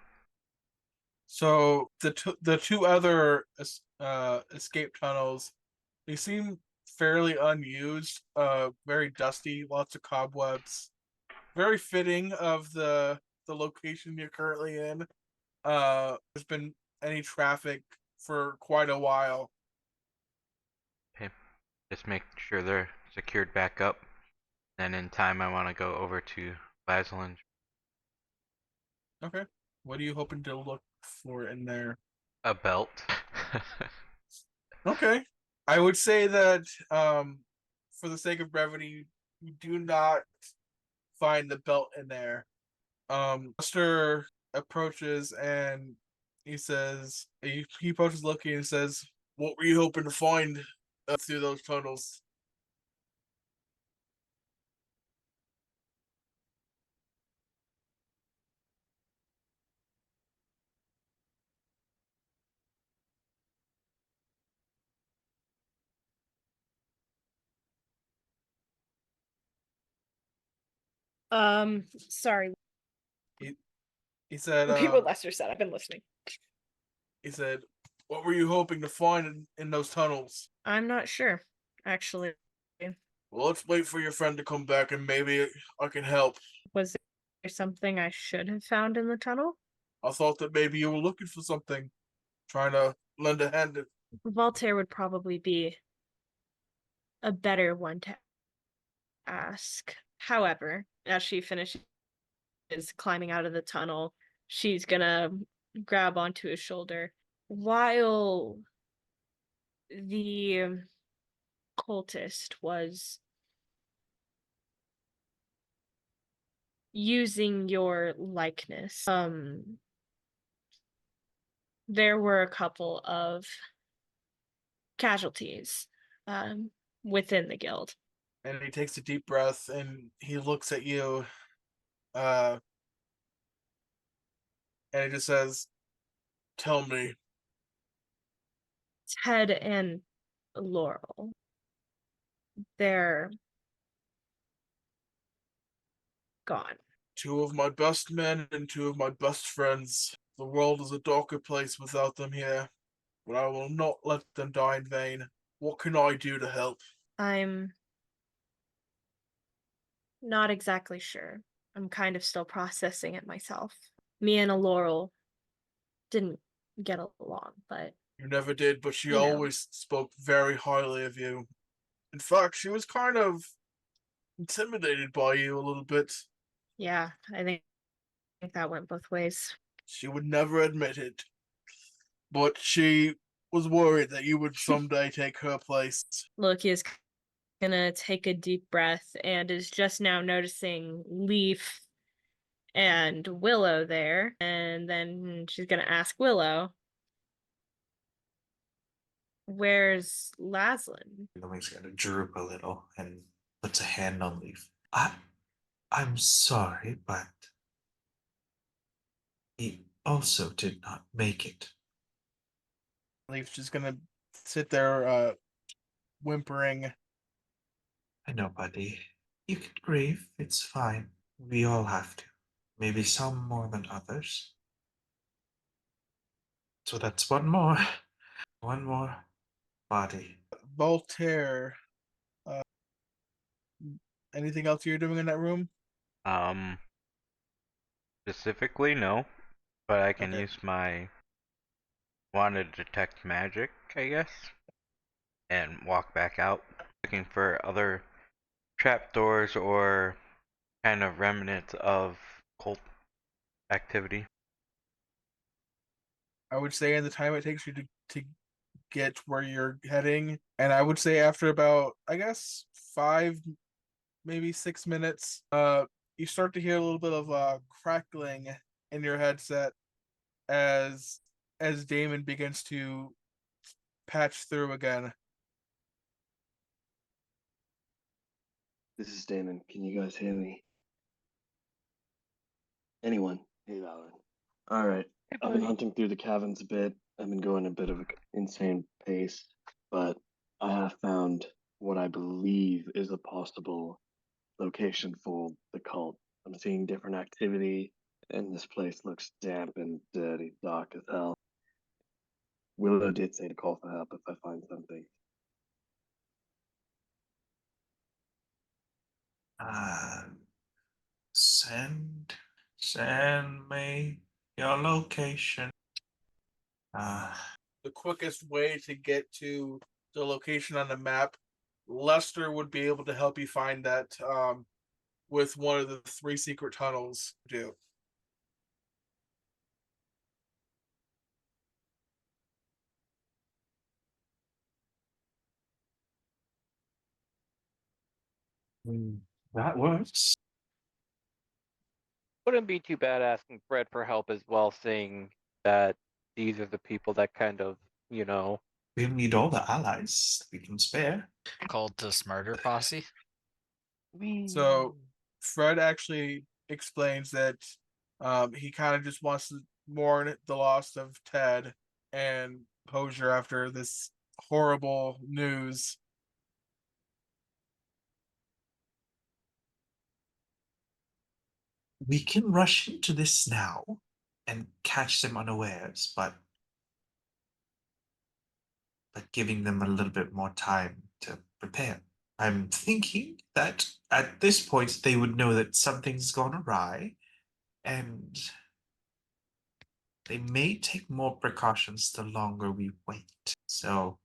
So the two other escape tunnels, they seem fairly unused. Very dusty, lots of cobwebs. Very fitting of the location you're currently in. There's been any traffic for quite a while. Okay. Just make sure they're secured back up. Then in time, I want to go over to Basilin. Okay. What are you hoping to look for in there? A belt. Okay. I would say that for the sake of brevity, you do not find the belt in there. Buster approaches and he approaches Loki and says, "What were you hoping to find through those tunnels?" Sorry. He said, Repeat what Lester said. I've been listening. he said, "What were you hoping to find in those tunnels?" I'm not sure, actually. Well, let's wait for your friend to come back and maybe I can help. Was there something I should have found in the tunnel? I thought that maybe you were looking for something, trying to lend a hand. Voltaire would probably be a better one to ask. However, as she finishes climbing out of the tunnel, she's gonna grab onto his shoulder. While the cultist was using your likeness, there were a couple of casualties within the guild. And he takes a deep breath and he looks at you, and he just says, "Tell me." Ted and Laurel. They're gone. Two of my best men and two of my best friends. The world is a darker place without them here, but I will not let them die in vain. What can I do to help? I'm not exactly sure. I'm kind of still processing it myself. Me and Laurel didn't get along, but You never did, but she You know. always spoke very highly of you. In fact, she was kind of intimidated by you a little bit. yeah, I think that went both ways. She would never admit it, but she was worried that you would someday take her place. Loki is gonna take a deep breath and is just now noticing Leaf and Willow there. And then she's gonna ask Willow, where's Laslin? Lumik's gonna droop a little and puts a hand on Leaf. I'm sorry, but he also did not make it. Leaf's just gonna sit there, whimpering. I know, buddy. You can grieve. It's fine. We all have to. Maybe some more than others. So that's one more. One more body. Voltaire, uh, anything else you're doing in that room? Um, specifically, no, but I can Okay. use my wand to detect magic, I guess, and walk back out, looking for other trapdoors or kind of remnants of cult activity. I would say in the time it takes you to get where you're heading, and I would say after about, I guess, 5, maybe 6 minutes, you start to hear a little bit of crackling in your headset as Damon begins to patch through again. This is Damon. Can you guys hear me? Anyone? Hey, Valor. All right. I've been hunting through the caverns a bit. I've been going a bit of an insane pace, but I have found what I believe is a possible location for the cult. I'm seeing different activity, and this place looks damp and dirty, dark as hell. Willow did say to call for help if I find something. Send me your location. The quickest way to get to the location on the map, Lester would be able to help you find that, with one of the 3 secret tunnels. Do That works. Wouldn't be too bad asking Fred for help as well, seeing that these are the people that kind of, We need all the allies we can spare. Cultist murder posse. so. Fred actually explains that he kind of just wants to mourn the loss of Ted and Hosier after this horrible news. We can rush into this now and catch them unawares, but but giving them a little bit more time to prepare. I'm thinking that at this point they would know that something's gone awry, and they may take more precautions the longer we wait. So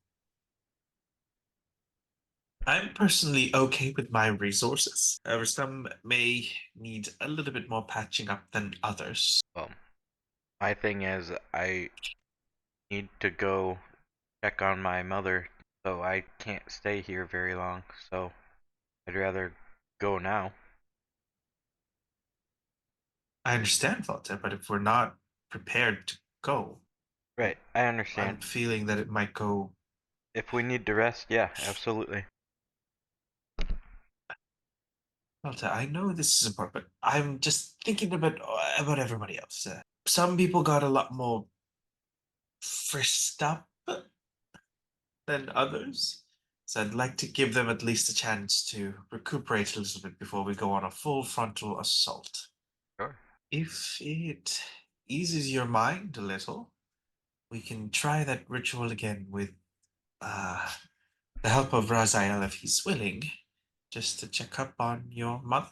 I'm personally okay with my resources. However, some may need a little bit more patching up than others. Well, my thing is I need to go check on my mother, so I can't stay here very long. So I'd rather go now. I understand, Volta, but if we're not prepared to go, Right, I I'm understand. feeling that it might go. If we need to rest, yeah, absolutely. Volta, I know this is important, but I'm just thinking about everybody else. Some people got a lot more frisked up than others. So I'd like to give them at least a chance to recuperate a little bit before we go on a full frontal assault. Sure. If it eases your mind a little, we can try that ritual again with the help of Raziel if he's willing, just to check up on your mother.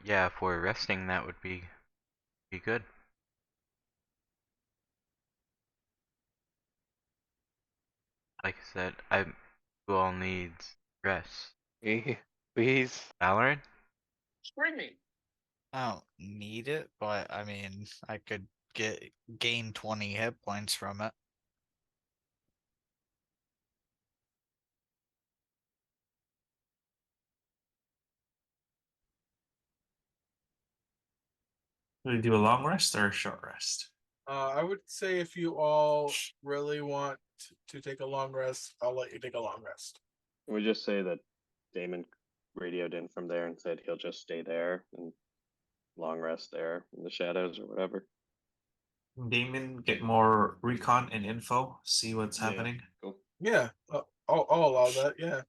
Yeah, if we're resting, that would be good. Like I said, who all needs rest. Me, please. Valorant? I don't need it, but I mean, I could gain 20 hit points from it. Do we do a long rest or a short rest? I would say if you all really want to take a long rest, I'll let you take a long rest. We just say that Damon radioed in from there and said he'll just stay there and long rest there in the shadows or whatever. Damon, get more recon and info, see what's Yeah, happening. cool. Yeah, I'll allow that. Yeah,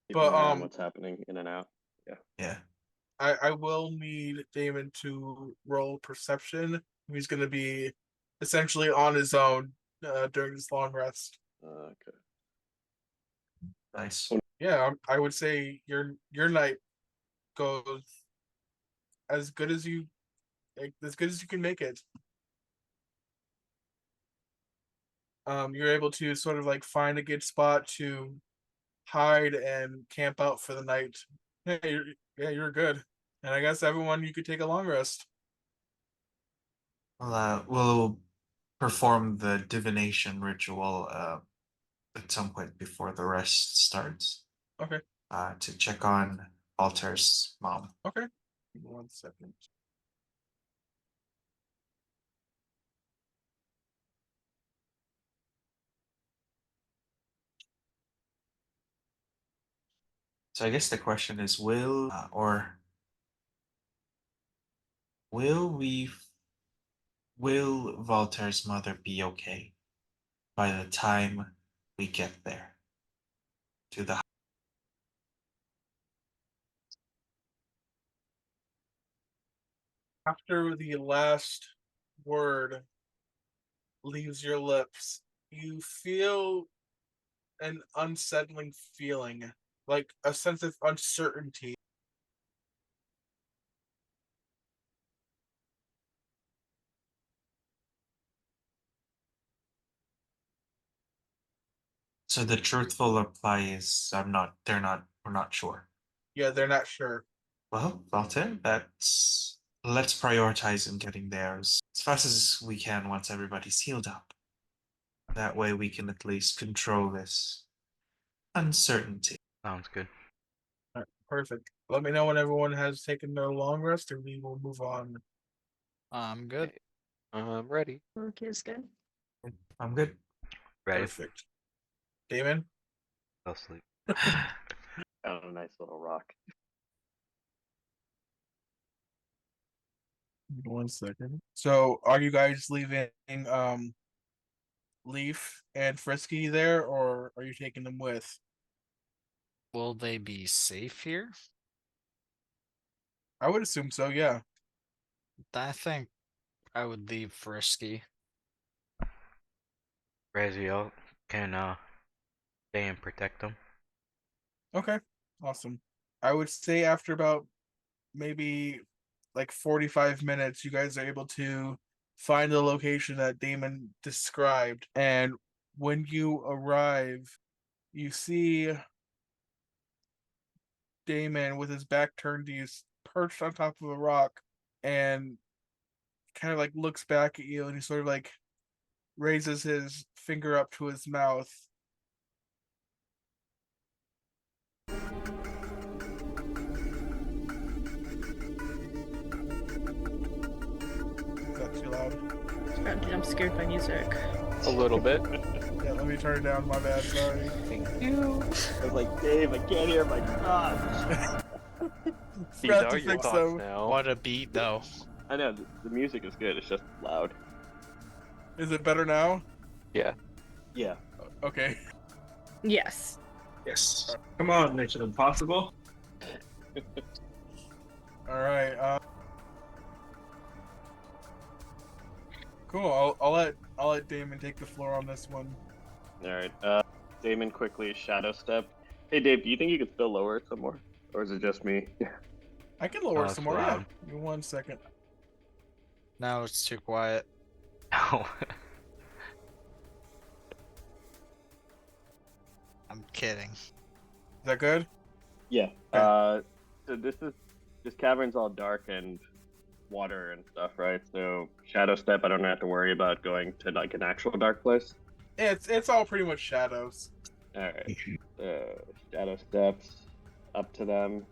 Keep but an eye on what's happening in and out. Yeah. Yeah. I will need Damon to roll perception. He's going to be essentially on his own during this long rest. Okay. Nice. Yeah, I would say your night goes as good as you can make it. You're able to sort of like find a good spot to hide and camp out for the night. You're good. And I guess everyone you could take a long rest. We'll perform the divination ritual at some point before the rest starts. Okay. To check on Alter's mom. Okay. Give me 1 second. So I guess the question is, will Voltaire's mother be okay by the time we get there to the? After the last word leaves your lips, you feel an unsettling feeling, like a sense of uncertainty. So the truthful reply is, I'm not. They're not. We're not sure. Yeah, they're not sure. Well, Voltaire, let's prioritize in getting there as fast as we can once everybody's healed up. That way we can at least control this uncertainty. Sounds good. All right, perfect. Let me know when everyone has taken their long rest, and we will move on. I'm good. Okay. I'm ready. Okay, is good. I'm good. Ready? Perfect. Damon? I'll sleep. Found a nice little rock. 1 second. So, are you guys leaving Leaf and Frisky there, or are you taking them with? Will they be safe here? I would assume so. Yeah. I think I would leave Frisky. Raziel can stay and protect them. Okay, awesome. I would say after about maybe like 45 minutes, you guys are able to find the location that Damon described. And when you arrive, you see Damon with his back turned to you, perched on top of a rock, and kind of like looks back at you, and he sort of like raises his finger up to his mouth. Is that too loud? Got jump scared by music. A little bit. Yeah, let me turn it down. My bad. Sorry. Thank you. I was like, Dave, I can't hear my thoughts. These Forgot are to your fix thoughts them. now. What a beat, though. I know the music is good. It's just loud. Is it better now? Yeah. Yeah. Okay. Yes. Yes. Come on, Mission Impossible. All right. Cool. I'll let Damon take the floor on this one. All right. Damon quickly shadow step. Hey, Dave, do you think you could still lower it some more, or is it just me? I can lower Oh, it it's some more. loud. Yeah. Give me 1 second. No, it's too quiet. No. I'm kidding. Is that good? Yeah. Okay. So this cavern's all dark and water and stuff, right? So shadow step, I don't have to worry about going to like an actual dark place. It's all pretty much shadows. All right. Shadow steps up to them,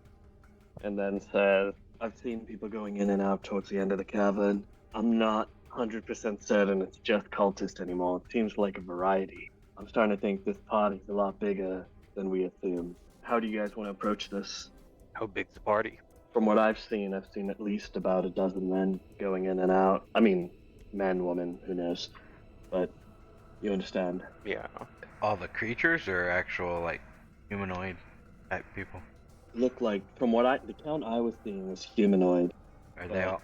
and then says, "I've seen people going in and out towards the end of the cavern. I'm not 100% certain it's just cultists anymore. It seems like a variety. I'm starting to think this party's a lot bigger than we assumed. How do you guys want to approach this? How big's the party? From what I've seen at least about a dozen men going in and out. I mean, man, woman, who knows? But you understand. Yeah. All the creatures or actual like humanoid type people? Look like, the count I was seeing was humanoid. Are they all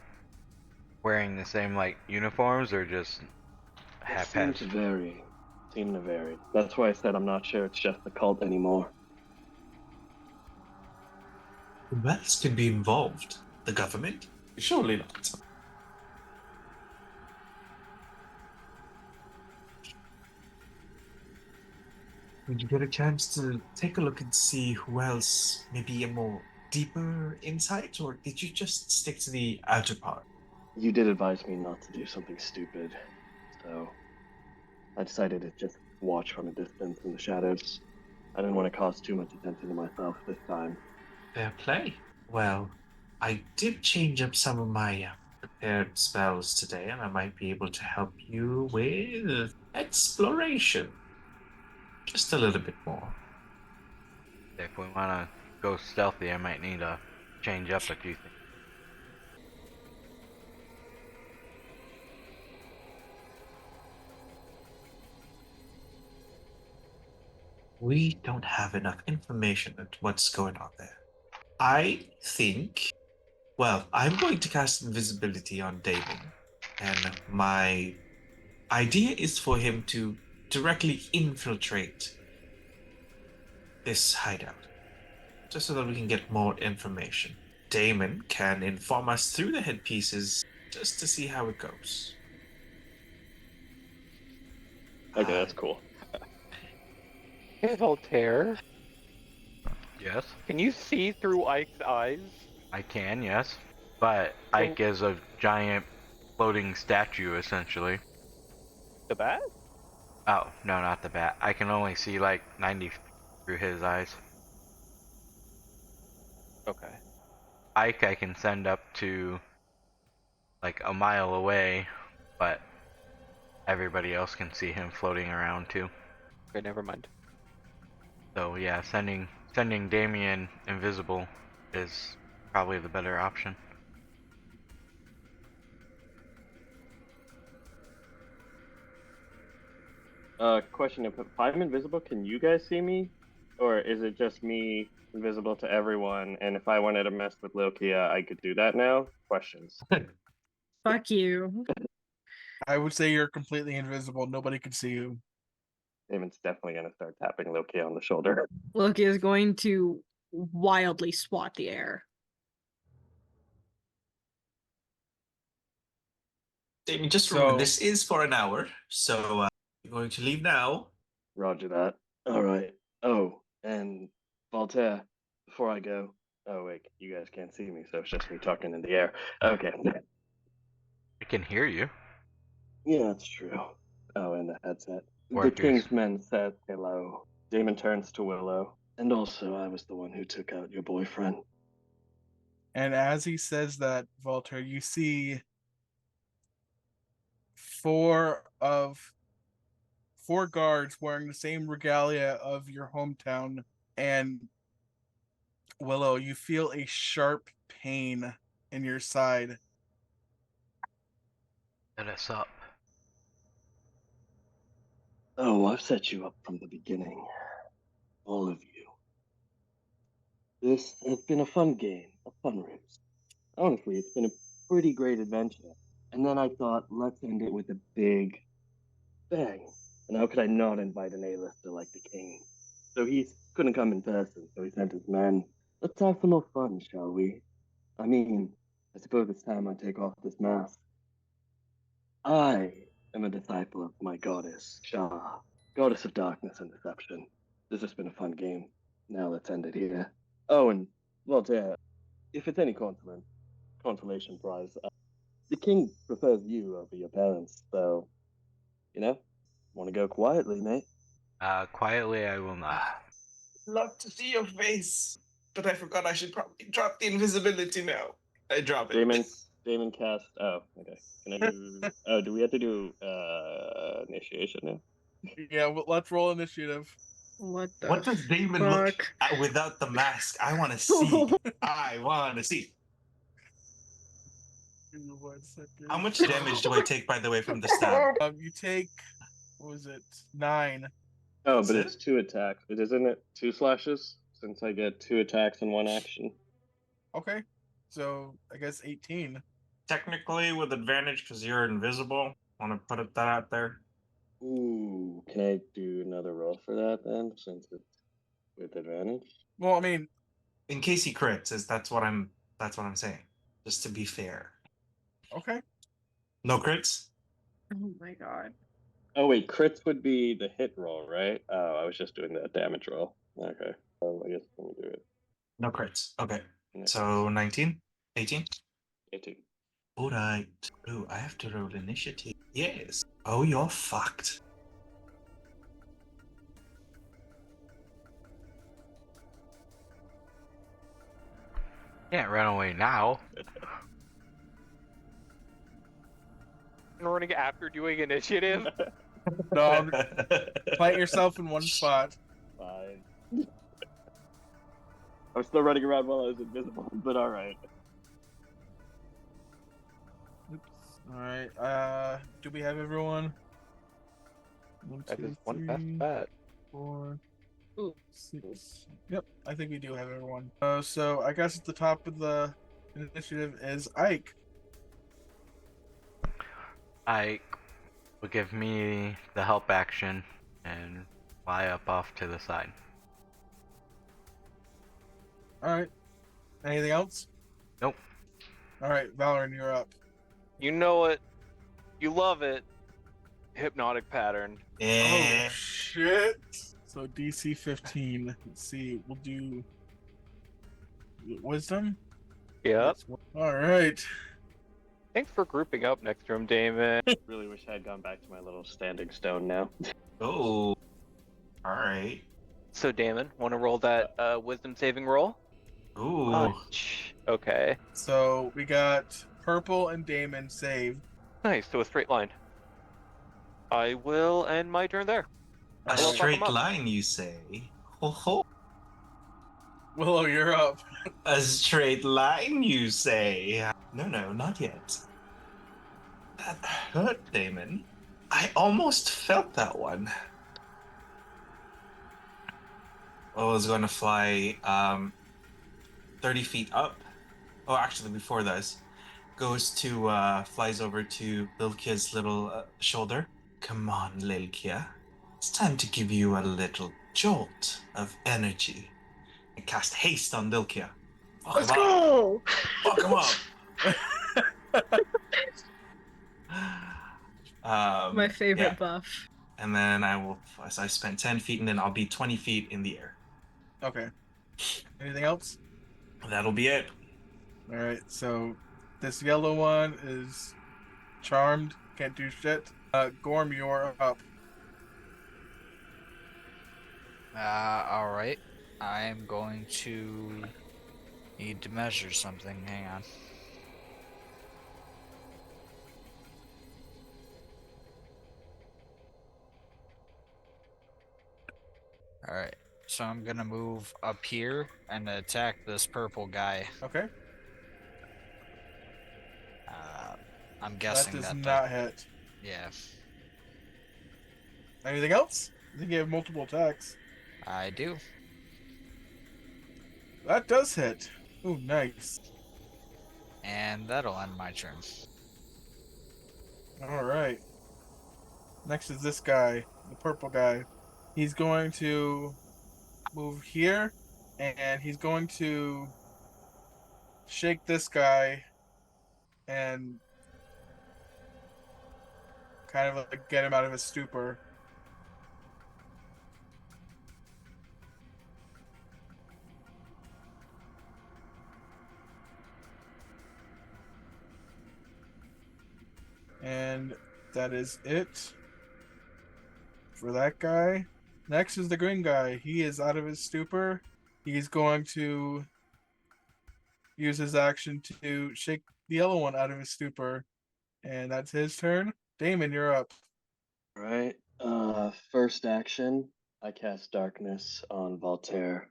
wearing the same like uniforms or just They seem to haphazard? vary. That's why I said I'm not sure it's just the cult anymore. Who else could be involved? The government? Surely not. Did you get a chance to take a look and see who else, maybe a more deeper insight, or did you just stick to the outer part? You did advise me not to do something stupid, so I decided to just watch from a distance in the shadows. I didn't want to cause too much attention to myself this time. Fair play. Well, I did change up some of my prepared spells today, and I might be able to help you with exploration. Just a little bit more. If we wanna go stealthy, I might need to change up a few things. We don't have enough information on what's going on there. I think, well, I'm going to cast invisibility on Damon, and my idea is for him to directly infiltrate this hideout, just so that we can get more information. Damon can inform us through the headpieces just to see how it goes. Okay, that's cool. Hey, Voltaire. Yes, Can you see through Ike's eyes? I can, yes. But Ike is a giant floating statue, essentially. The bat? Oh, no, not the bat. I can only see like 90 through his eyes. Okay. Ike I can send up to like a mile away, but everybody else can see him floating around too. Okay, never mind. So yeah, sending Damien invisible is probably the better option. Question: if I'm invisible, can you guys see me, or is it just me invisible to everyone? And if I wanted to mess with Lokia, I could do that now. Questions. Fuck you. I would say you're completely invisible. Nobody can see you. Damon's definitely gonna start tapping Loki on the shoulder. Loki is going to wildly swat the air. Damien, just remember, this is for an hour, so you're going to leave now. Roger that. All right. Oh, and Voltaire, before I go. Oh wait, you guys can't see me, so it's just me talking in the air. Okay. I can hear you. Yeah, that's true. Oh, and the headset. Or The if you're King's men said hello. Damon turns to Willow. And also, I was the one who took out your boyfriend. And as he says that, Voltaire, you see four guards wearing the same regalia of your hometown, and Willow, you feel a sharp pain in your side. set us up. Oh, I've set you up from the beginning. All of you. This has been a fun game, a fun race. Honestly, it's been a pretty great adventure. And then I thought, let's end it with a big bang. And how could I not invite an A-lister like the King? So he couldn't come in person, so he sent his men. Let's have some more fun, shall we? I mean, I suppose it's time I take off this mask. I am a disciple of my goddess, Shah, goddess of darkness and deception. This has been a fun game. Now let's end it here. Oh, and Voltaire, if it's any consolation prize, the king prefers you over your parents, so, want to go quietly, mate? Quietly, I will not. Love to see your face, but I forgot I should probably drop the invisibility now. I drop it. Damon cast. Oh, okay. Can I do? Oh, do we have to do initiation now? Yeah, well, let's roll initiative. What the What does Damon fuck? look at without the mask? I want to see. I want to see. Give me 1 second. How much damage do I take, by the way, from the stab? You take, what was it, 9. Oh, That's but it? it's 2 attacks. Isn't it 2 slashes? Since I get 2 attacks in 1 action. Okay, so I guess 18. Technically, with advantage because you're invisible. Want to put that out there? Ooh, can I do another roll for that then, since it's with advantage? Well, I mean, In case he crits, that's what I'm saying. Just to be fair. okay. No crits? Oh my god. Oh wait, crits would be the hit roll, right? Oh, I was just doing the damage roll. Okay. I guess let me do it. No crits. Okay. Yeah. So 19? 18? 18. Alright. Ooh, I have to roll initiative. Yes. Oh, you're fucked. Can't run away now. Running after doing initiative. No, plant yourself in one spot. Fine. I'm still running around while I was invisible, but alright. Oops. All right. Do we have everyone? 1, That 2, is one fast 3, bat. 4, Ooh. 6. Yep, I think we do have everyone. So I guess at the top of the initiative is Ike. Ike will give me the help action and fly up off to the side. All right. Anything else? Nope. All right, Valoran, you're up. You know it. You love it. Hypnotic pattern. Yeah. Oh shit! So DC 15. Let's see. We'll do wisdom. Yep. All right. Thanks for grouping up next to him, Damon. Really wish I had gone back to my little standing stone now. Oh. Alright. So, Damon, want to roll that wisdom saving roll? Ooh. Punch. Okay. So we got Purple and Damon saved. Nice. So a straight line. I will end my turn there. A Alright. straight up. line, you say? Ho ho. Willow, you're up. A straight line, you say? No, not yet. That hurt, Damon. I almost felt that one. I was going to fly 30 feet up. Oh, actually, before this. flies over to Lilkia's little shoulder. Come on, Lilkia. It's time to give you a little jolt of energy. And cast haste on Lilkia. Fuck Let's him up. go. Fuck him up. My favorite yeah. buff. And then I spent 10 feet, and then I'll be 20 feet in the air. Okay. Anything else? That'll be it. All right. So this yellow one is charmed. Can't do shit. Gorm, you're up. All right. I'm going to need to measure something. Hang on. All right. So I'm gonna move up here and attack this purple guy. Okay. I'm That guessing does that not hit. yeah, Anything else? I think you have multiple attacks. I do. That does hit. Ooh, nice. And that'll end my turn. All right. Next is this guy, the purple guy. He's going to move here, and he's going to shake this guy and kind of like get him out of his stupor. And that is it for that guy. Next is the green guy. He is out of his stupor. He's going to use his action to shake the yellow one out of his stupor. And that's his turn. Damon, you're up. Right. First action, I cast darkness on Voltaire.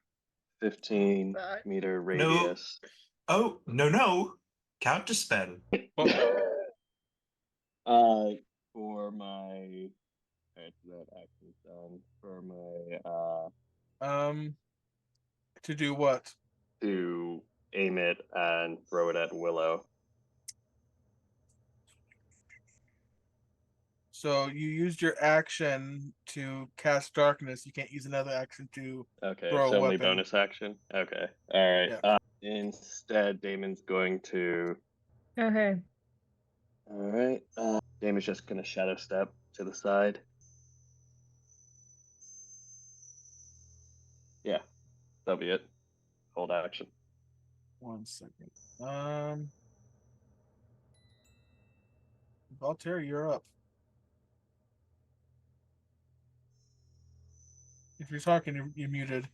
15-meter radius. Oh, no. Counterspell. For my that action's done. For my To do what? to aim it and throw it at Willow. So you used your action to cast darkness. You can't use another action to Okay, throw it's a only weapon. bonus action. Okay, all right. Yeah. Instead, Damon's going to. Okay. All right. Damon's just gonna shadow step to the side. Yeah, that'll be it. Hold action. 1 second. Voltaire, you're up. If you're talking, you're muted.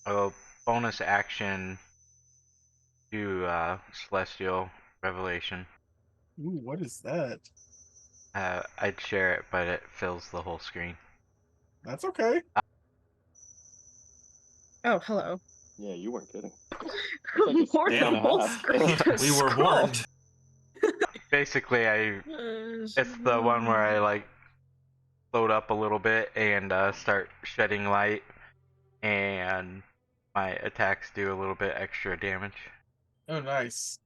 A bonus action to Celestial Revelation. Ooh, what is that? I'd share it, but it fills the whole screen. That's okay. Oh, hello. Yeah, you weren't kidding. More Damn. the whole half. screen to We were scroll. warned. Basically, it's the one where I like load up a little bit and start shedding light, and my attacks do a little bit extra damage. Oh, nice.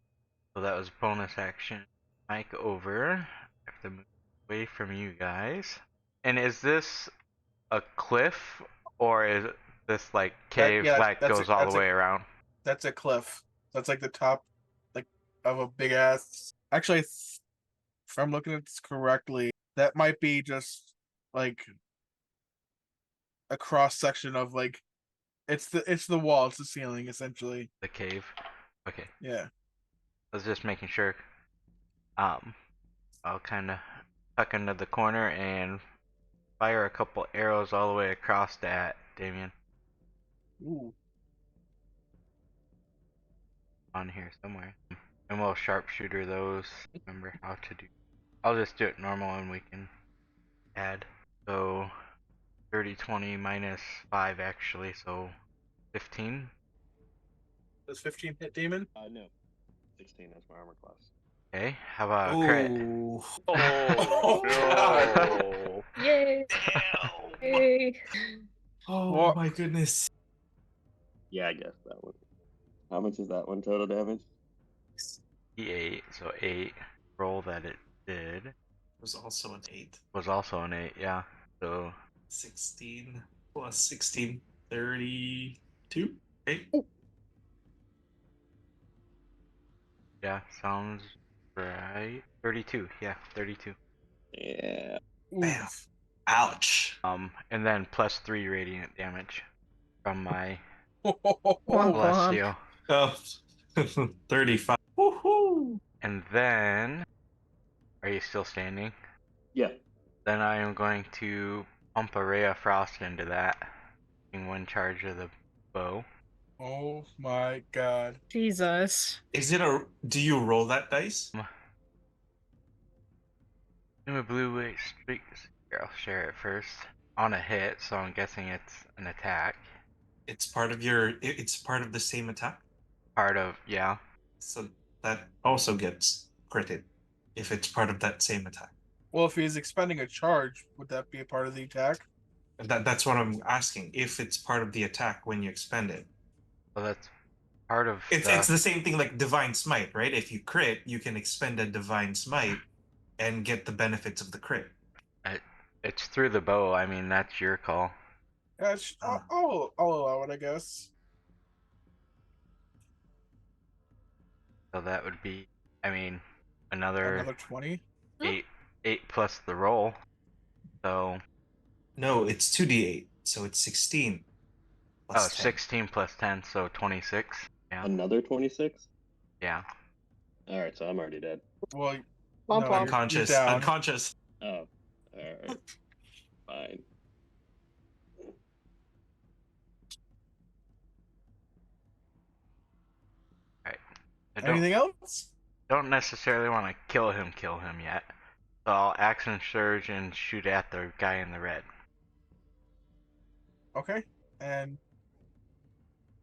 So that was bonus action. Mike over. I have to move away from you guys. And is this a cliff, or is this like cave yeah, that goes all the way around? That's a cliff. That's like the top, like, of a big ass. Actually, if I'm looking at this correctly, that might be just like a cross section of like, it's the wall, it's the ceiling essentially. The cave. Okay. Yeah. I was just making sure. I'll kind of tuck into the corner and fire a couple arrows all the way across at Damien. Ooh. On here somewhere. And we'll sharpshooter those. Remember how to do. I'll just do it normal and we can add. So 30, 20 minus 5 actually, so 15. Does 15 hit Demon? No. 16 is my armor class. Okay, how about a crit? Ooh. Oh, God. no. Yay. Yay. Oh What? my goodness. Yeah, I guess that one. How much is that one total damage? D8, so 8. Roll that it did It was also an 8. was also an 8, yeah. So 16 plus 16, 32. 8. yeah, sounds right. 32, yeah, 32. Yeah. Bam. Ouch. And then plus 3 radiant damage from my Womp womp. Celestial. Oh, 35. Woohoo. And then, are you still standing? Yeah. Then I am going to pump a ray of frost into that, in one charge of the bow. Oh my god. Jesus. Is it a. Do you roll that dice? In a blue way streaks. Here, I'll share it first. On a hit, so I'm guessing it's an attack. It's part of your. It's part of the same attack. Part of, yeah. So that also gets critted if it's part of that same attack. Well, if he's expending a charge, would that be a part of the attack? That's what I'm asking. If it's part of the attack when you expend it. Well, that's part of It's the same thing like Divine Smite, right? If you crit, you can expend a Divine Smite and get the benefits of the crit. It's through the bow. I mean, that's your call. Yeah, I'll allow it, I guess. So that would be, I mean, another 20. 8 plus the roll. So No, it's 2d8, so it's 16. Oh, Plus 10. 16 plus 10, so 26. Yeah. Another 26? Yeah. Alright, so I'm already dead. Well, Womp no, womp. Unconscious. You're down. Unconscious. Oh. Alright. Fine. I Anything else? don't necessarily want to kill him yet. So I'll action surge and shoot at the guy in the red. Okay. And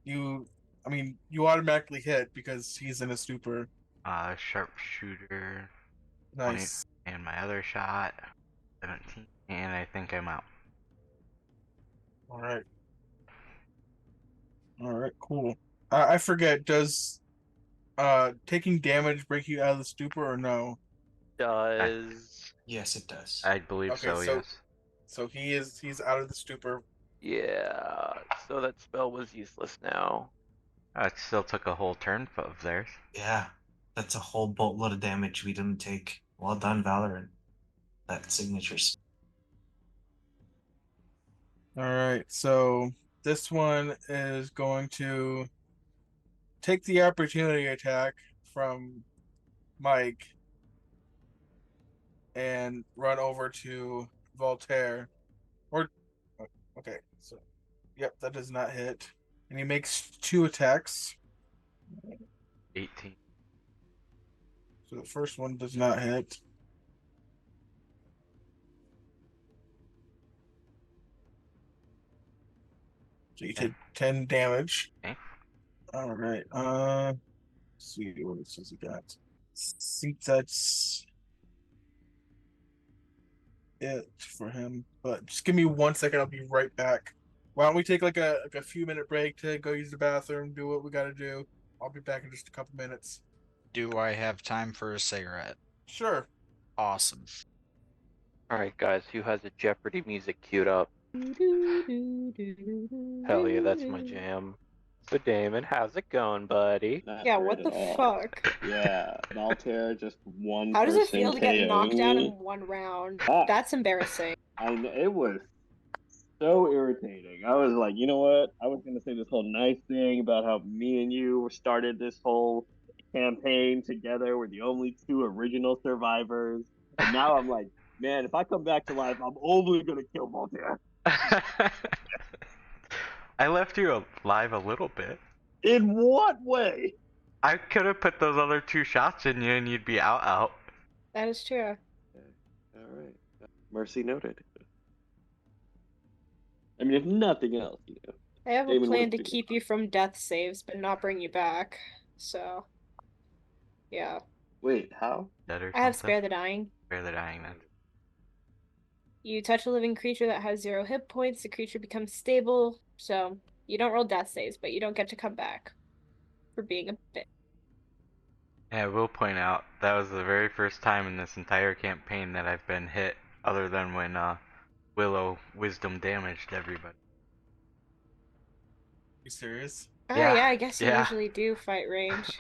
you automatically hit because he's in a stupor. Sharpshooter. Nice. 20, and my other shot, 17, and I think I'm out. All right. All right. Cool. I forget. Does taking damage break you out of the stupor or no? Does Yes, it does. I believe Okay, so, so- yes. So he's out of the stupor. yeah. So that spell was useless now. It still took a whole turn of theirs. Yeah, that's a whole boatload of damage we didn't take. Well done, Valorant. That signature. All right. So this one is going to take the opportunity attack from Mike and run over to Voltaire. Or okay, so yep, that does not hit. And he makes 2 attacks. 18. So the first one does not hit. So you take 10 damage. Okay. All right. Let's see what it says he got. I think that's it for him. But just give me 1 second. I'll be right back. Why don't we take like a few minute break to go use the bathroom, do what we got to do. I'll be back in just a couple minutes. Do I have time for a cigarette? Sure. Awesome. Alright, guys, who has the Jeopardy music queued up? Hell yeah, that's my jam. So, Damon, how's it going, buddy? Not Yeah, great what at the all. fuck? Yeah, Voltaire just one How does it person feel to get knocked KO'ing out in me. one round? Ah. That's embarrassing. I know it was so irritating. I was like, you know what? I was gonna say this whole nice thing about how me and you started this whole campaign together. We're the only 2 original survivors, and now I'm like, man, if I come back to life, I'm only gonna kill Voltaire. I left you alive a little bit. In what way? I could have put those other 2 shots in you and you'd be out. That is true. All right, mercy noted. I mean, if nothing else, you know. I have a Damon plan would've to figured keep you from death saves, but not bring you back. So, yeah. Wait, how? Dead or I have something. Spare the Dying. Spare the dying then. You touch a living creature that has 0 hit points, the creature becomes stable, so you don't roll death saves, but you don't get to come back for being a bit. And I will point out that was the very first time in this entire campaign that I've been hit, other than when Willow wisdom damaged everybody. You serious? Oh Yeah, yeah, I guess you yeah. usually do fight range.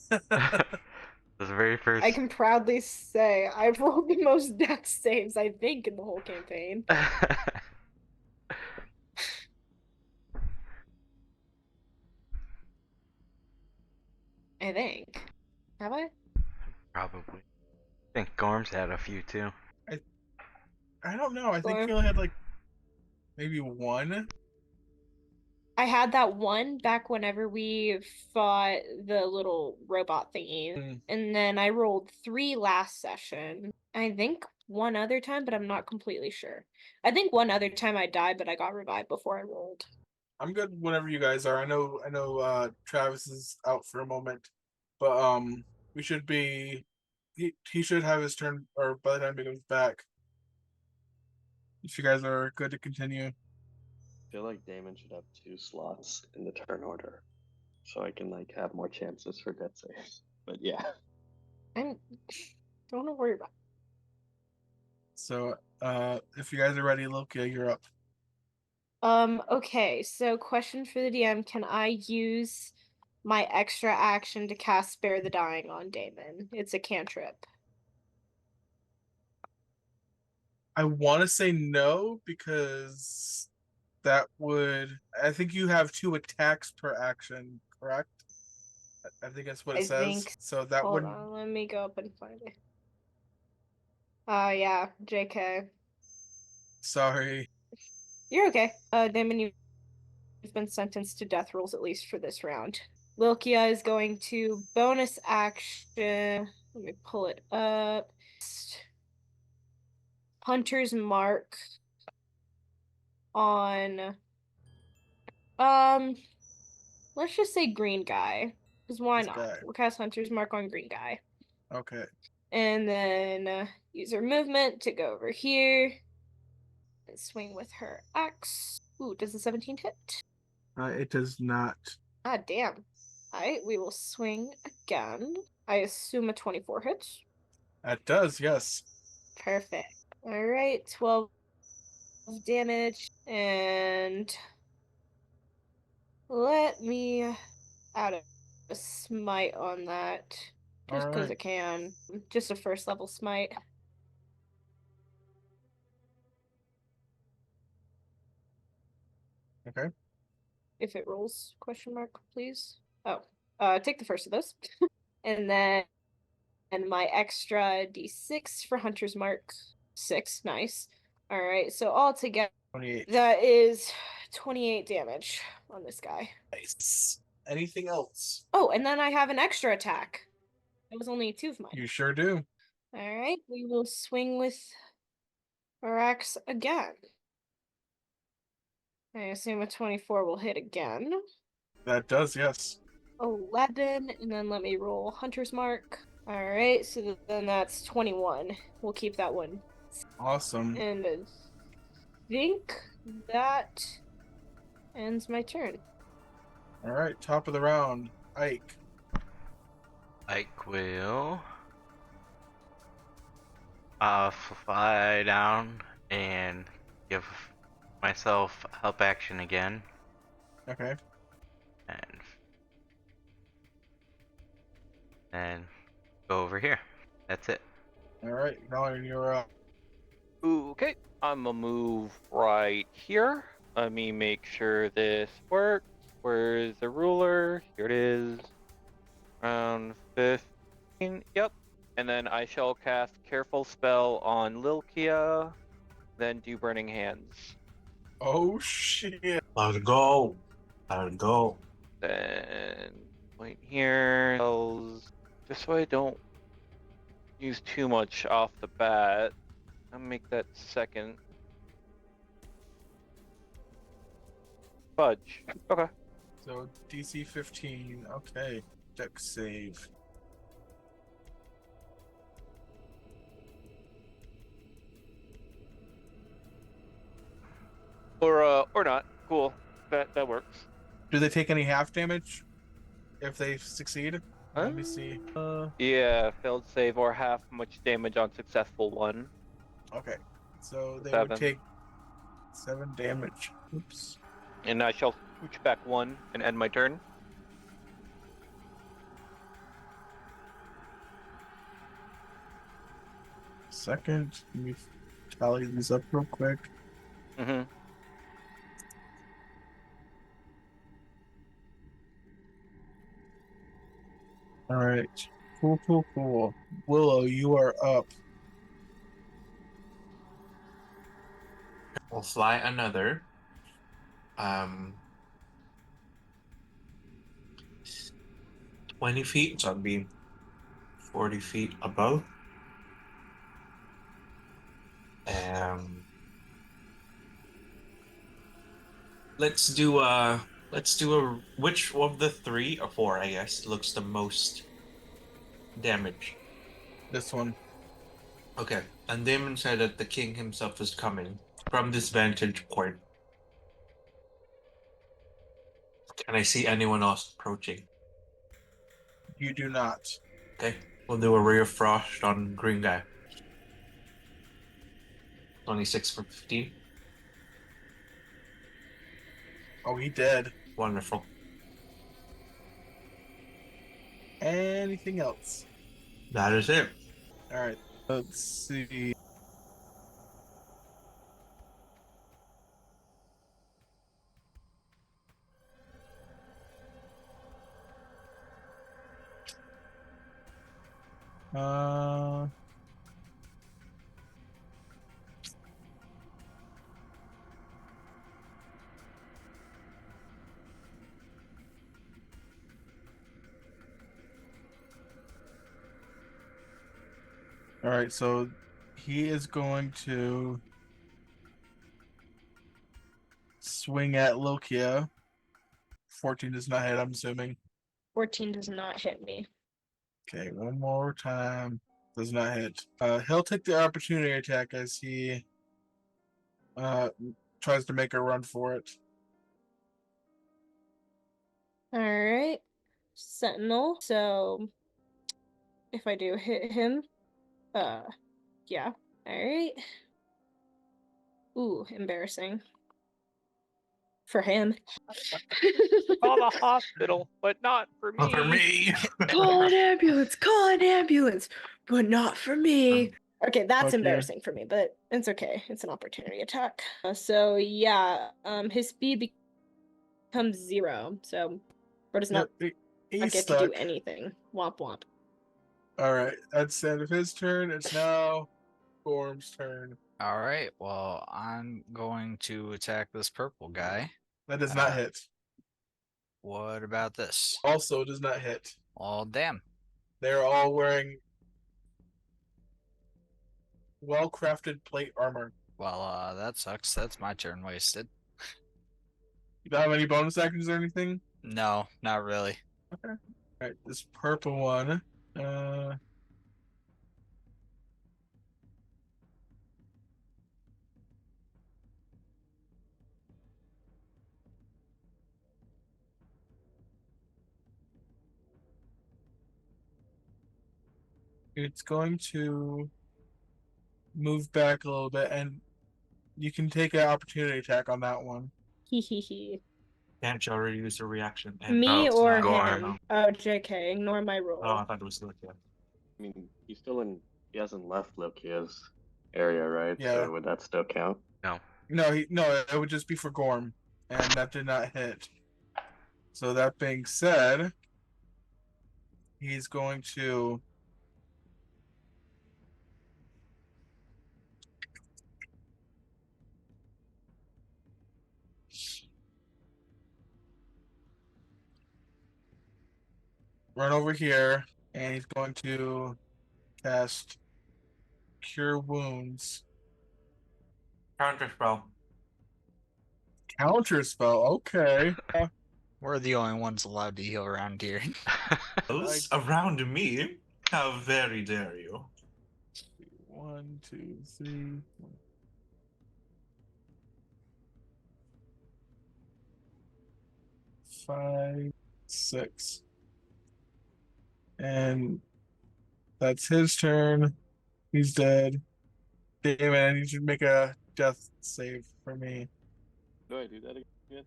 It was the very first. I can proudly say I've rolled the most death saves, I think, in the whole campaign. I think. Have I? Probably. I think Gorm's had a few too. I don't know. I think Or- he only had like maybe one. I had that one back whenever we fought the little robot thingy. Mm. And then I rolled 3 last session. I think one other time, but I'm not completely sure. I think one other time I died, but I got revived before I rolled. I'm good whenever you guys are. I know Travis is out for a moment. But we should be he should have his turn or by the time he comes back. If you guys are good to continue. I feel like Damon should have 2 slots in the turn order, so I can like have more chances for death saves. But yeah, I'm don't worry about it. So if you guys are ready, Lokia, you're up. Okay, so question for the DM, can I use my extra action to cast Spare the Dying on Damon? It's a cantrip. I want to say no because that would. I think you have 2 attacks per action, correct? I think that's what it I says. think- So that Hold wouldn't. on, let me go up and find it. Yeah, JK. Sorry. You're okay. Damon, you've been sentenced to death rolls at least for this round. Lilkia is going to bonus action. Let me pull it up. Hunter's Mark on let's just say green guy. Because why This not? guy. We'll cast Hunter's Mark on green guy. Okay. And then use her movement to go over here and swing with her axe. Ooh, does the 17 hit? It does not. Ah, damn. Alright, we will swing again. I assume a 24 hits. That does, yes. Perfect. Alright, 12 damage. And let me add a smite on that. Just because I Alright. can. Just a first level smite. Okay. If it rolls, question mark, please. Oh, take the first of those. And then my extra d6 for Hunter's Mark. 6, nice. Alright, so altogether 28. that is 28 damage on this guy. Nice. Anything else? Oh, and then I have an extra attack. That was only 2 of mine. You sure do. Alright, we will swing with our axe again. I assume a 24 will hit again. That does, yes. 11, and then let me roll Hunter's Mark. Alright, so then that's 21. We'll keep that one. Awesome. And I think that ends my turn. Alright, top of the round. Ike. Ike will fly down and give myself help action again, Okay. and go over here. That's it. Alright, Valerie, you're up. Okay, I'm gonna move right here. Let me make sure this works. Where's the ruler? Here it is. Round 15. Yep. And then I shall cast Careful Spell on Lilkia, then do Burning Hands. Oh shit. Let it go. Let it go. Then point here. Spells, just so I don't use too much off the bat. I'll make that second. Fudge. Okay. So DC 15. Okay. Dex save. Or not. Cool. That works. Do they take any half damage if they succeed? Let me see. Yeah, failed save or half much damage on successful one. Okay. So they would 7. take 7 damage. Oops. And I shall scooch back 1 and end my turn. Second. Let me tally these up real quick. Mm-hmm. All right. Cool. Willow, you are up. We'll fly another. Um, 20 feet, so I'd be 40 feet above. Let's do a which of the 3 or 4, I guess, looks the most damage. This one. Okay. And Damon said that the king himself is coming from this vantage point. Can I see anyone else approaching? You do not. Okay. We'll do a ray of frost on green guy. 26 for 15. Oh, he dead. Wonderful. Anything else? That is it. All right. Let's see. Uh, all right. So he is going to swing at Lokia. 14 does not hit, I'm assuming. 14 does not hit me. Okay, one more time. Does not hit. He'll take the opportunity attack as he tries to make a run for it. All right. Sentinel. So if I do hit him, yeah. All right. Ooh, embarrassing. For him. Call the hospital, but not for me. Not for me. Call an ambulance, but not for me. Okay, that's Okay. embarrassing for me, but it's okay. It's an opportunity attack. So yeah, his speed becomes 0. So or does not Yep, he's get stuck. to do anything. Womp womp. All right, that's the end of his turn. It's now Gorm's turn. All right. Well, I'm going to attack this purple guy. That does not Uh, hit. What about this? Also does not hit. Oh, damn. They're all wearing well-crafted plate armor. Well, that sucks. That's my turn wasted. You don't have any bonus actions or anything? No, not really. Okay. All right, this purple one. It's going to move back a little bit, and you can take an opportunity attack on that one. Hee hee hee. Can't you already use a reaction? And Me it's or not- Gorm. him? Oh, JK, ignore my Oh, rule. I thought it was Lucia. I mean, he's still in. He hasn't left Lokia's area, right? Yeah. So would that still count? No. No, it would just be for Gorm, and that did not hit. So that being said, he's going to run over here, and he's going to cast Cure Wounds. Counter spell. Counter spell. Okay. We're the only ones allowed to heal around here. Those around me, how very dare you? 1, 2, 3. 5, 6. And that's his turn. He's dead. Damon, you should make a death save for me. Do I do that again?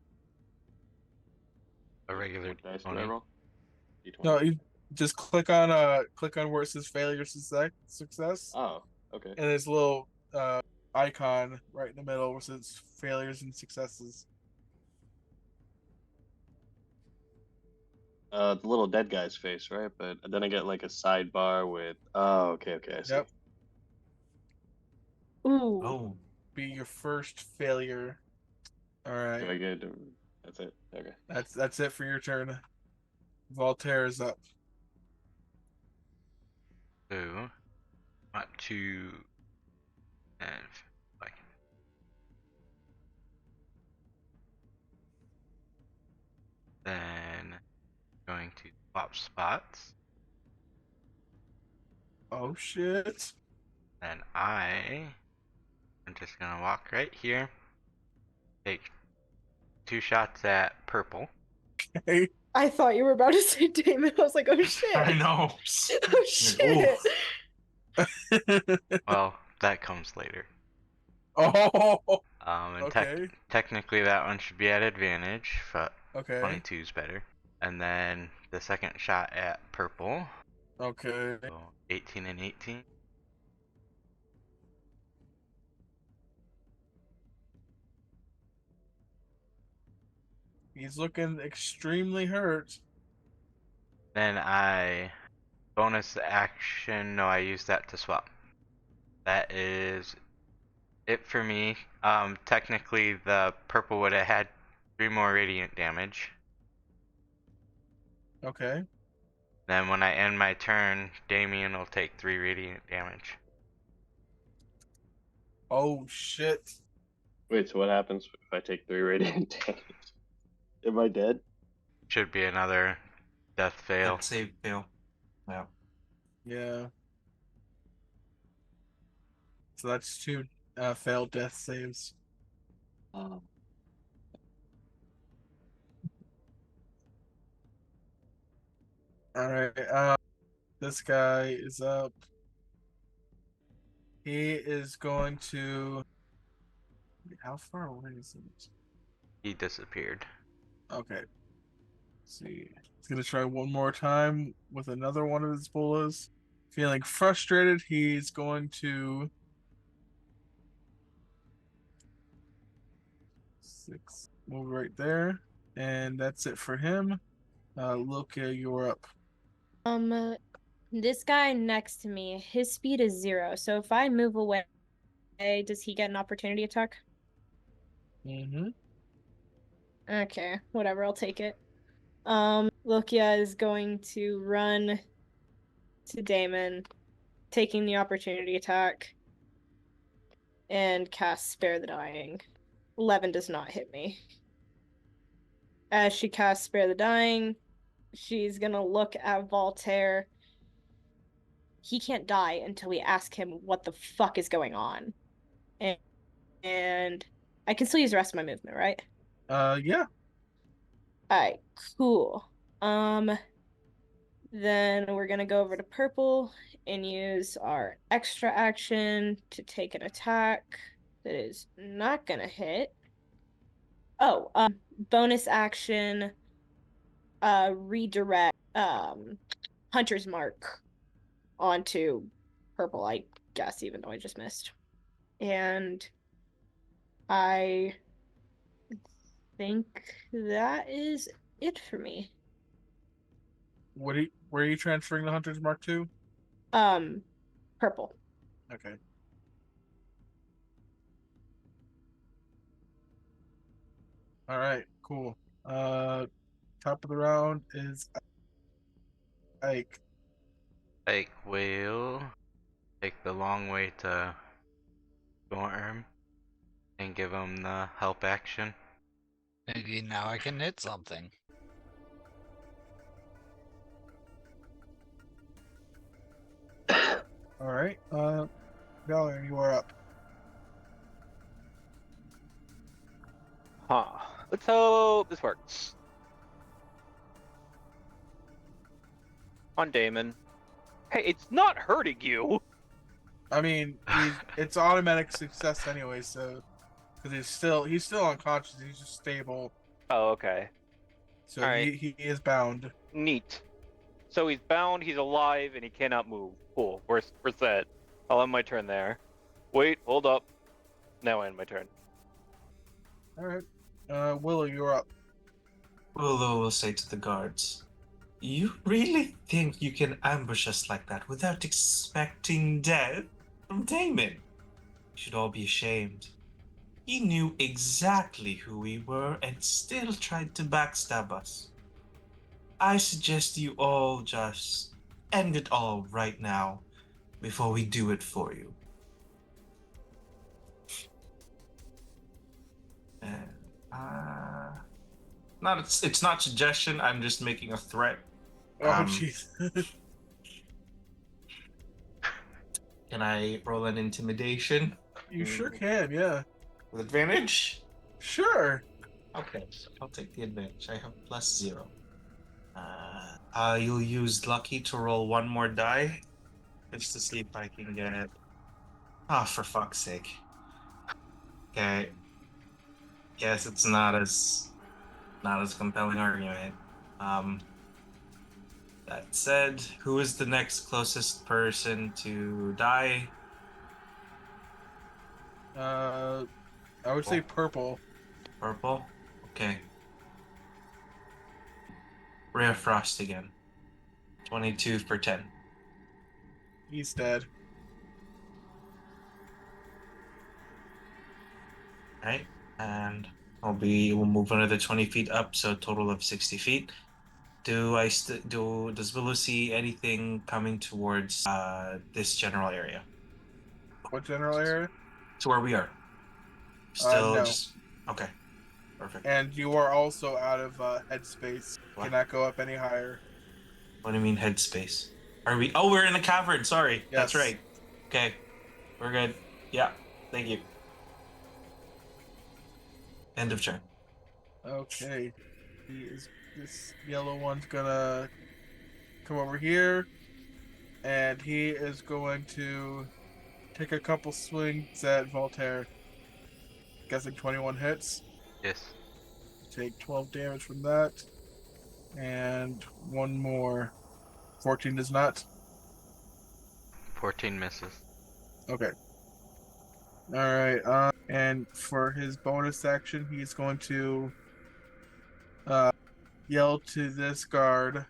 A regular What dice do I 20. roll? D20. No, you just click on where it says failure success, Oh, okay. and there's a little icon right in the middle where it says failures and successes. The little dead guy's face, right? But then I get like a sidebar with. Oh, okay, I see. Yep, Ooh. Oh, be your first failure. All right, Do I get? That's it. Okay. that's it for your turn. Voltaire is up. So, want to. And like. Then going to swap spots. Oh shit! Then I'm just gonna walk right here. Take 2 shots at purple. Hey, I thought you were about to say Damon. I was like, oh shit. I know. Oh shit. Well, that comes later. oh, And okay, technically that one should be at advantage, but okay, 22 is better. And then the second shot at purple. okay. So 18 and 18. He's looking extremely hurt. Then I bonus action. No, I use that to swap. That is it for me. Technically the purple would have had 3 more radiant damage. Okay. Then when I end my turn, Damien will take 3 radiant damage. Oh shit. Wait, so what happens if I take 3 radiant damage? Am I dead? Should be another death fail. Death save fail. Yeah. Yeah. So that's 2 failed death saves. Oh. All right. This guy is up. He is going to. How far away is it? He disappeared. Okay. Let's see. He's gonna try one more time with another one of his bolas. Feeling frustrated, he's going to 6 move right there, and that's it for him. Lokia, you're up. This guy next to me, his speed is 0. So if I move away, does he get an opportunity attack? Mm-hmm. Okay, whatever, I'll take it. Lokia is going to run to Damon, taking the opportunity attack, and cast Spare the Dying. 11 does not hit me. As she casts Spare the Dying, she's gonna look at Voltaire. He can't die until we ask him what the fuck is going on. And I can still use the rest of my movement, right? Yeah. Alright, cool. Then we're gonna go over to purple and use our extra action to take an attack that is not gonna hit. Oh, bonus action, redirect Hunter's Mark onto purple, I guess, even though I just missed. And I think that is it for me. Where are you transferring the Hunter's Mark to? Purple. Okay. All right. Cool. Top of the round is Ike. Ike will take the long way to Storm and give him the help action. Maybe now I can hit something. All right. Valerie, you are up. Huh. Let's hope this works. on Damon. Hey, it's not hurting you. I mean, it's automatic success anyway, so because he's still unconscious. He's just stable, Oh, okay. so All right. he is bound. Neat. So he's bound, he's alive, and he cannot move. Cool. We're set. I'll end my turn there. Wait, hold up. Now I end my turn. All right, Willow, you're up. Willow will say to the guards, "You really think you can ambush us like that without expecting death from Damon? You should all be ashamed. He knew exactly who we were and still tried to backstab us. I suggest you all just end it all right now before we do it for you." And, it's not suggestion. I'm just making a threat. Oh, jeez. Can I roll an intimidation You sure can, yeah. with advantage? Sure. Okay, I'll take the advantage. I have +0. You'll use lucky to roll one more die, just to see if I can get it. Ah, for fuck's sake. Okay. Yes, it's not as compelling argument. That said, who is the next closest person to die? I would say purple. Purple? Okay. Rare Frost again. 22 for 10. He's dead. Right? And we'll move another 20 feet up, so a total of 60 feet. Does Willow see anything coming towards this general area? What general area? To where we are. Still No. just okay. Perfect. And you are also out of headspace. What? Cannot go up any higher. What do you mean headspace? Are we we're in the cavern, sorry. That's Yes. right. Okay. We're good. Yeah. Thank you. End of turn. Okay. This yellow one's gonna come over here, and he is going to take a couple swings at Voltaire. Guessing 21 hits. Yes. Take 12 damage from that. And one more. 14 does not. 14 misses. Okay. Alright, and for his bonus action, he's going to yell to this guard.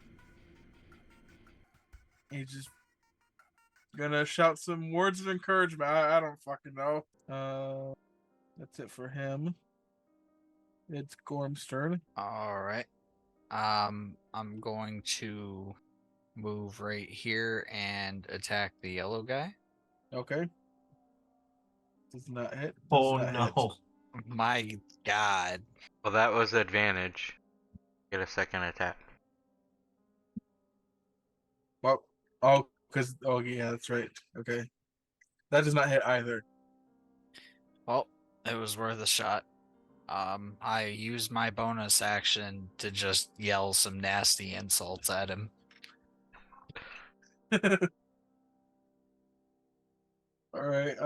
He's just gonna shout some words of encouragement. I don't fucking know. That's it for him. It's Gorm's turn. All right. I'm going to move right here and attack the yellow guy. Okay. Does not hit. Does Oh not no. hit. My God. Well, that was advantage. Get a second attack. Well, yeah, that's right. Okay. That does not hit either. Well, it was worth a shot. I used my bonus action to just yell some nasty insults at him. All right.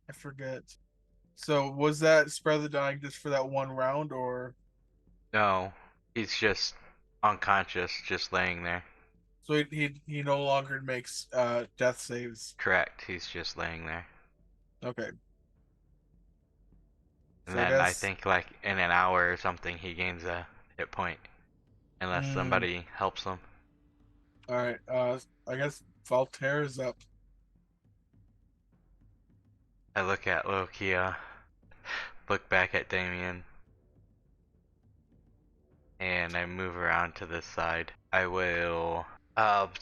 I forget. So was that spread the dying just for that one round, or No, he's just unconscious, just laying there. so he no longer makes death saves? Correct, he's just laying there. Okay. And So I then I guess think like in an hour or something he gains a hit point. Unless somebody helps him. all right. I guess Voltaire is up. I look at Lokia, look back at Damien, and I move around to this side. I will what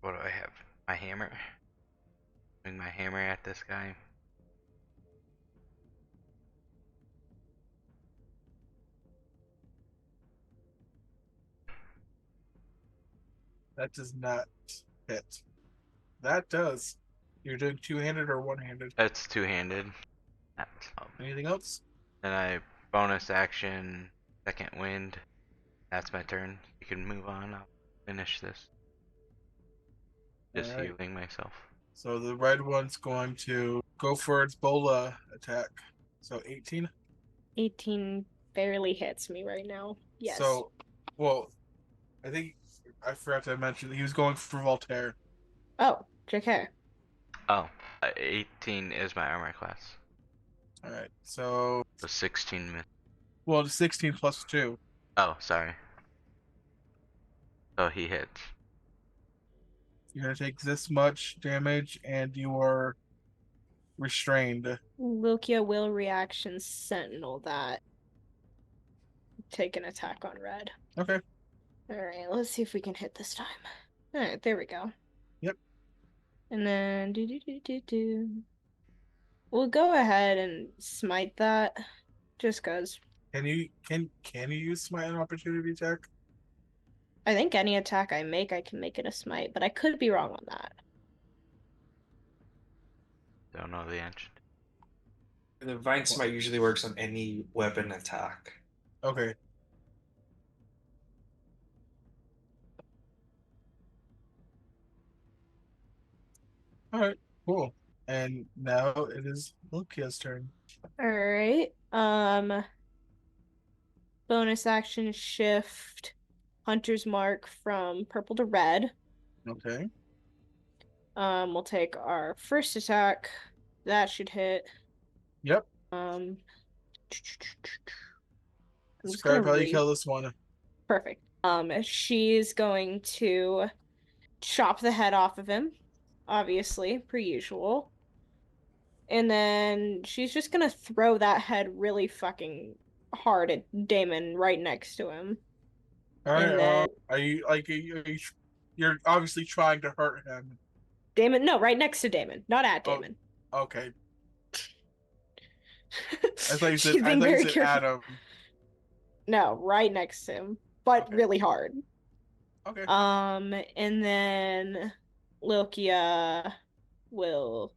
do I have? My hammer? Swing my hammer at this guy. That does not hit. That does. You're doing two-handed or one-handed? That's two-handed. That's Anything else? Then I bonus action, second wind. That's my turn. You can move on. I'll finish this. Just Alright. healing myself. So the red one's going to go for its bola attack. So 18. 18 barely hits me right now. Yes. So, well, I think I forgot to mention that he was going for Voltaire. Oh, JK. Oh, 18 is my armor class. All right. So, So 16 miss. well, it's 16 plus 2. Oh, sorry. So he hits. You're going to take this much damage and you are restrained. Lukia will reaction sentinel that. Take an attack on red. Okay. Alright, let's see if we can hit this time. Alright, there we go. Yep. And then do. We'll go ahead and smite that. Just cause. Can you use smite an opportunity attack? I think any attack I can make it a smite, but I could be wrong on that. Don't know the answer. The Vine Smite usually works on any weapon attack. Okay. All right. Cool. And now it is Lukia's turn. Alright. Bonus action shift Hunter's Mark from purple to red. Okay. We'll take our first attack. That should hit. Yep. I'm just Describe gonna how you kill this one. Perfect. She's going to chop the head off of him, obviously, per usual. And then she's just gonna throw that head really fucking hard at Damon right next to him. All right. And then Are you you're obviously trying to hurt him? Damon, no, right next to Damon, not at Oh. Damon. Okay. I thought you She's said being very careful. Adam. No, right next to him, but Okay. really hard. Okay. And then Lilkia will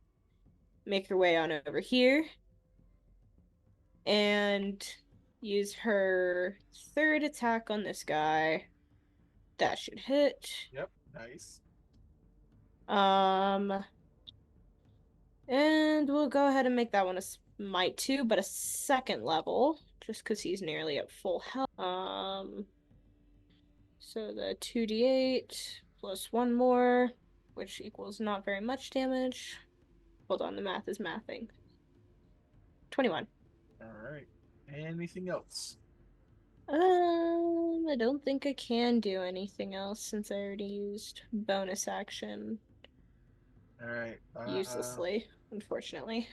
make her way on over here and use her third attack on this guy. That should hit. Yep. Nice. And we'll go ahead and make that one a smite too, but a second level, just because he's nearly at full health. So the 2d8 plus one more, which equals not very much damage. Hold on, the math is mathing. 21. All right. Anything else? I don't think I can do anything else since I already used bonus action All right. uselessly, unfortunately.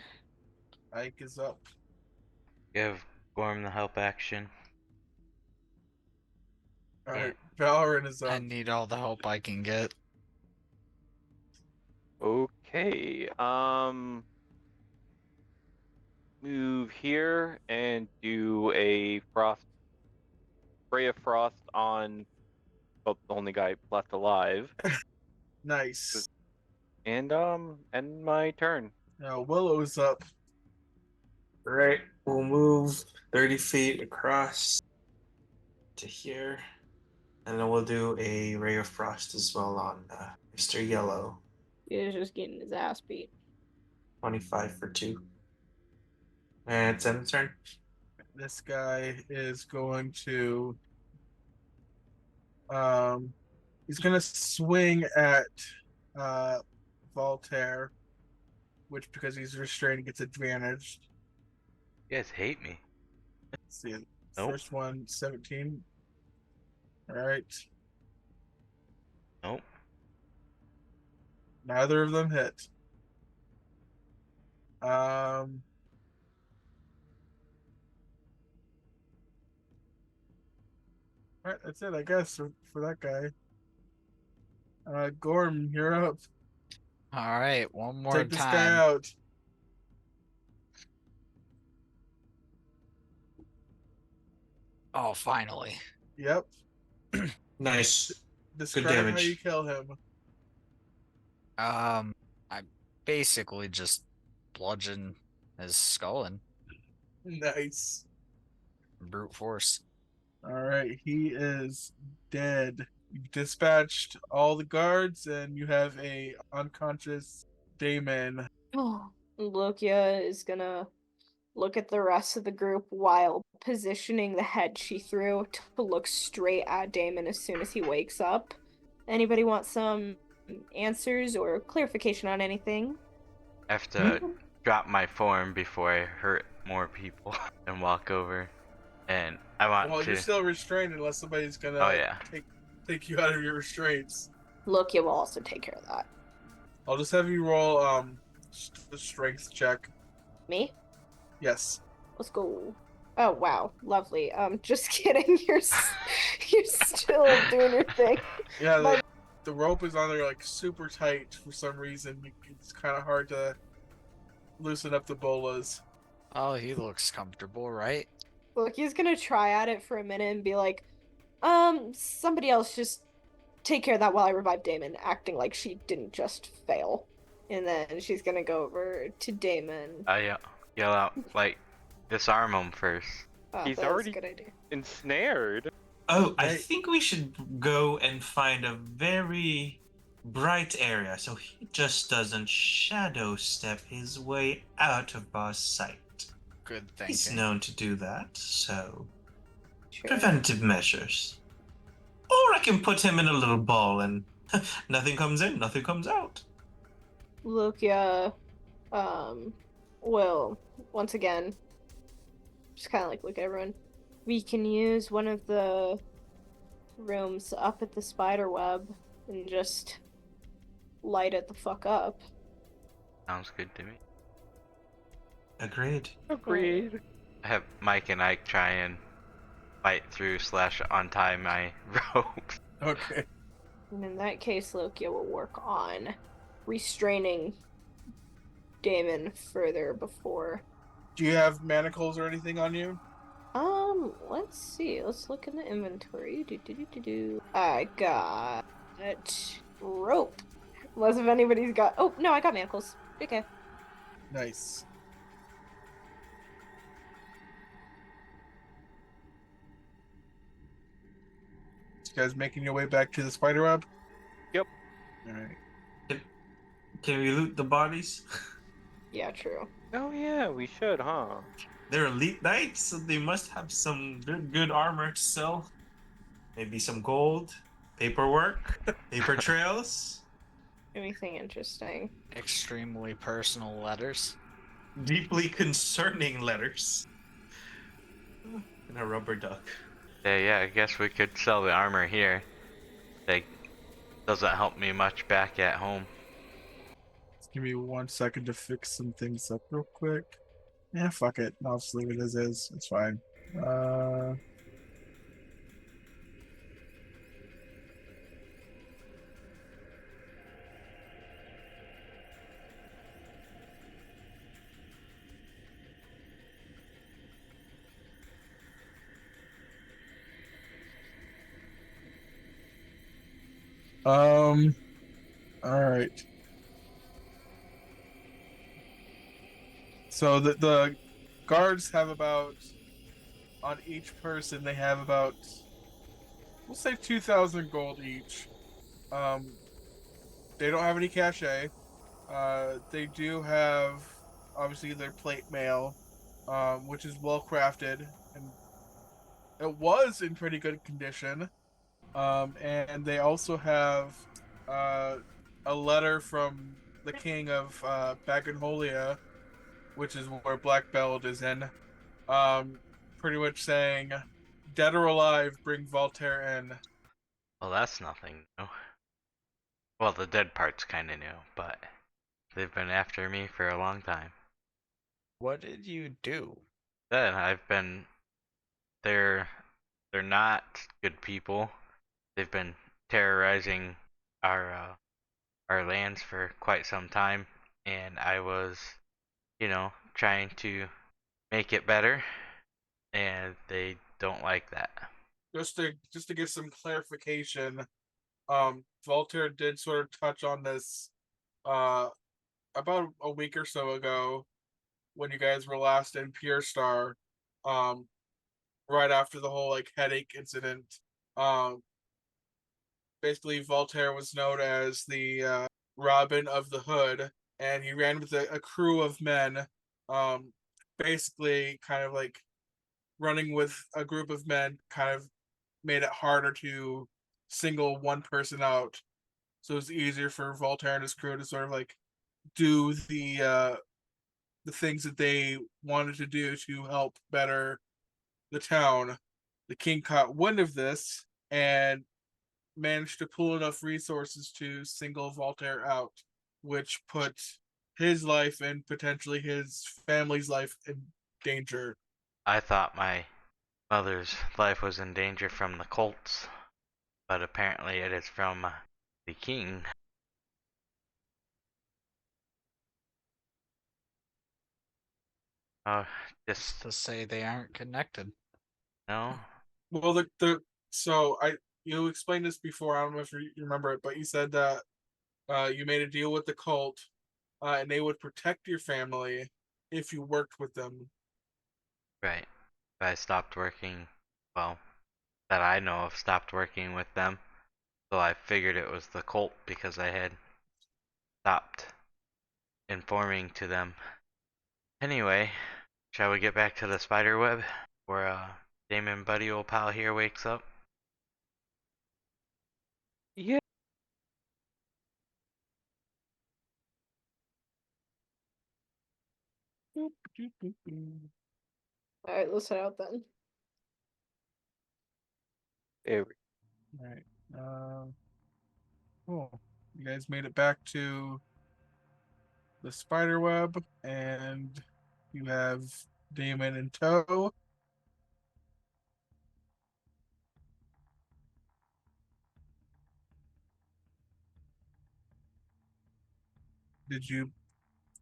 Ike is up. Give Gorm the help action. All Yeah. right. Valorant is I up. need all the help I can get. Okay. Move here and do a spray of frost on the only guy left alive. Nice. And end my turn. Now Willow's up. Right. We'll move 30 feet across to here. And then we'll do a Ray of Frost as well on Mr. Yellow. He's just getting his ass beat. 25 for 2. And it's end turn. This guy is going to he's gonna swing at Voltaire, which because he's restrained gets advantage. You guys hate me. Let's see. Nope. First one, 17. Alright. Nope. Neither of them hit. Alright, that's it, I guess, for that guy. Gorm, you're up. All right, one more Take this guy time. out. Oh, finally. Yep. Nice. Describe how damage. you kill him. I basically just bludgeon his skull in. Nice. brute force. All right, he is dead. You dispatched all the guards, and you have a unconscious Damon. Oh, Lokia is gonna look at the rest of the group while positioning the head she threw to look straight at Damon as soon as he wakes up. Anybody want some answers or clarification on anything? I have to drop my form before I hurt more people and walk over. And I want Well, to. you're still restrained unless somebody's Oh, gonna yeah. take you out of your restraints. Lokia will also take care of that. I'll just have you roll the strength check. Me? Yes. Let's go. Oh wow, lovely. Just kidding. You're still doing your thing. Yeah, My- the rope is on there like super tight for some reason. It's kind of hard to loosen up the bolas. Oh, he looks comfortable, right? Loki's gonna try at it for a minute and be like, somebody else just take care of that while I revive Damon, acting like she didn't just fail. And then she's gonna go over to Damon. I yell out, like, disarm him first. Oh, He's that was a already good idea. ensnared. Oh, I Hey. think we should go and find a very bright area so he just doesn't shadow step his way out of our sight. Good He's thinking. known to do that, so Sure. preventive measures. Or I can put him in a little ball and nothing comes in, nothing comes out. Lokia, will once again just kind of like look at everyone. We can use one of the rooms up at the spider web and just light it the fuck up. Sounds good to me. Agreed. Agreed. I have Mike and Ike try and fight through / untie my ropes. Okay. And in that case, Lokia will work on restraining Damon further before. Do you have manacles or anything on you? Let's see. Let's look in the inventory. I got rope. Unless if anybody's got. Oh no, I got manacles. Okay. Nice. You guys making your way back to the spider web? Yep. All right. Can we loot the bodies? Yeah, true. Oh yeah, we should, huh? They're elite knights, so they must have some good armor to sell. Maybe some gold, paperwork, paper trails, Anything interesting? Extremely personal letters. deeply concerning letters, and a rubber duck. Yeah, I guess we could sell the armor here. That doesn't help me much back at home. Just give me 1 second to fix some things up real quick. Yeah, fuck it. I'll just leave it as is. It's fine. All right. So the guards have about, on each person they have about, we'll say 2,000 gold each. They don't have any cachet. They do have obviously their plate mail, which is well crafted and it was in pretty good condition. And they also have a letter from the king of Bagonholia, which is where Black Belt is in. Pretty much saying, "Dead or alive, bring Voltaire in." Well, that's nothing new. Well, the dead part's kind of new, but they've been after me for a long time. What did you do? Then I've been. They're not good people. They've been terrorizing our lands for quite some time, and I was, trying to make it better, and they don't like that. Just to get some clarification, Voltaire did sort of touch on this about a week or so ago when you guys were last in Pure Star. right after the whole like headache incident. Um, Basically, Voltaire was known as the Robin of the Hood, and he ran with a crew of men. Um, Basically, kind of like running with a group of men, kind of made it harder to single one person out. So it's easier for Voltaire and his crew to sort of like do the things that they wanted to do to help better the town. The king caught wind of this and managed to pool enough resources to single Voltaire out, which put his life and potentially his family's life in danger. I thought my mother's life was in danger from the Colts, but apparently it is from the king. Oh, just To say they aren't connected. no. Well, the so I you explained this before. I don't know if you remember it, but you said that you made a deal with the cult, and they would protect your family if you worked with them. Right. I stopped working, well, that I know of, stopped working with them. So I figured it was the cult because I had stopped informing to them. Anyway, shall we get back to the spider web? Where Damon Buddy old pal here wakes up? Yeah. Alright, let's head out then. There All right. Cool. You guys made it back to the spider web, and you have Damon in tow.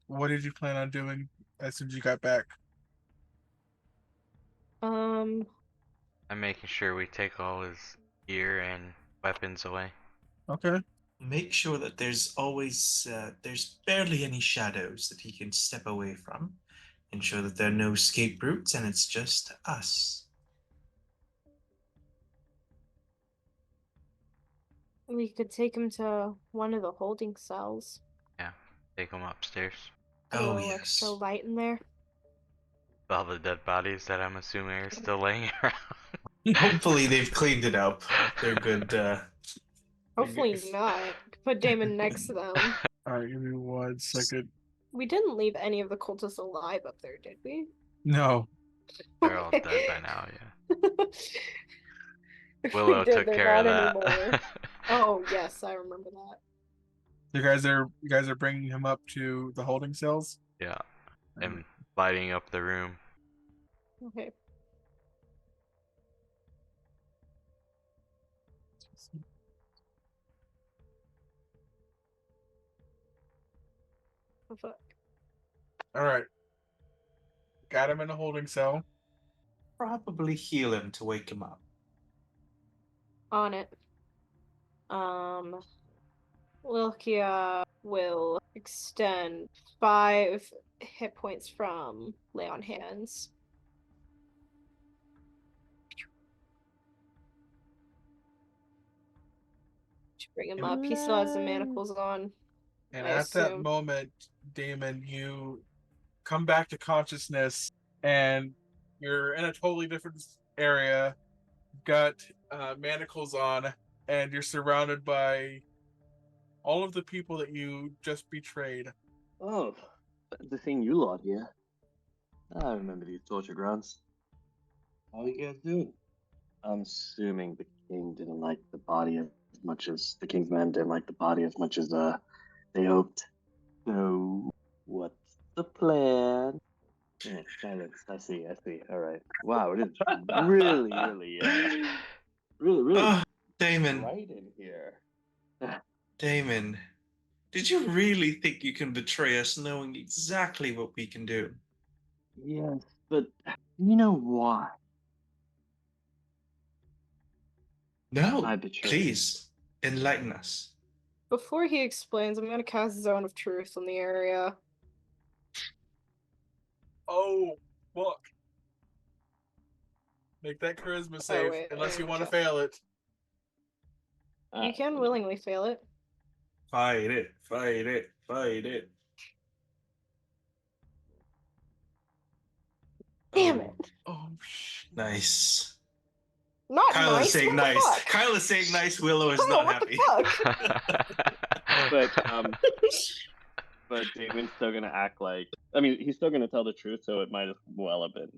What did you plan on doing as soon as you got back? Um, I'm making sure we take all his gear and weapons away. Okay. Make sure that there's always there's barely any shadows that he can step away from. Ensure that there are no escape routes and it's just us. we could take him to one of the holding cells. Yeah, take them upstairs. Get a Oh, little extra yes. light in there. All the dead bodies that I'm assuming are still laying around. Hopefully they've cleaned it up. They're good. Hopefully not. Put Damon next to them. All right, give me 1 second. We didn't leave any of the cultists alive up there, did we? No. They're all dead by now, yeah. If Willow we did, took they're care of not that. anymore. Oh yes, I remember that. You guys are bringing him up to the holding cells? Yeah, and lighting up the room. Okay. Oh, fuck. All right. Got him in a holding cell. Probably heal him to wake him up. On it. Wilkia will extend 5 hit points from lay on hands. To bring him up. He still has the manacles on. And I at that assume. moment, Damon, you come back to consciousness and you're in a totally different area. You've got manacles on, and you're surrounded by all of the people that you just betrayed. Oh, the thing you lot here. I remember these torture grounds. How are you guys doing? I'm assuming the king didn't like the body as much as the king's men didn't like the body as much as they hoped. So what's the plan? Oh, silence. I see. All right. Wow, it is really Oh, Damon. bright in here. Damon. Did you really think you can betray us knowing exactly what we can do? Yes, but you know why No. I betrayed? Please, enlighten us. Before he explains, I'm gonna cast Zone of Truth on the area. Oh, fuck. Make that charisma Oh, save, wait, unless you want to check. fail it. You can willingly fail it. Fight it, fight it, fight it. Damn Oh, it. Oh, shit. nice. Not Kyle nice. is saying What the nice. fuck? Kyle is saying nice. Willow is Kyle, not what happy. the fuck? But Damon's still gonna act like. I mean, he's still gonna tell the truth, so it might as well have been.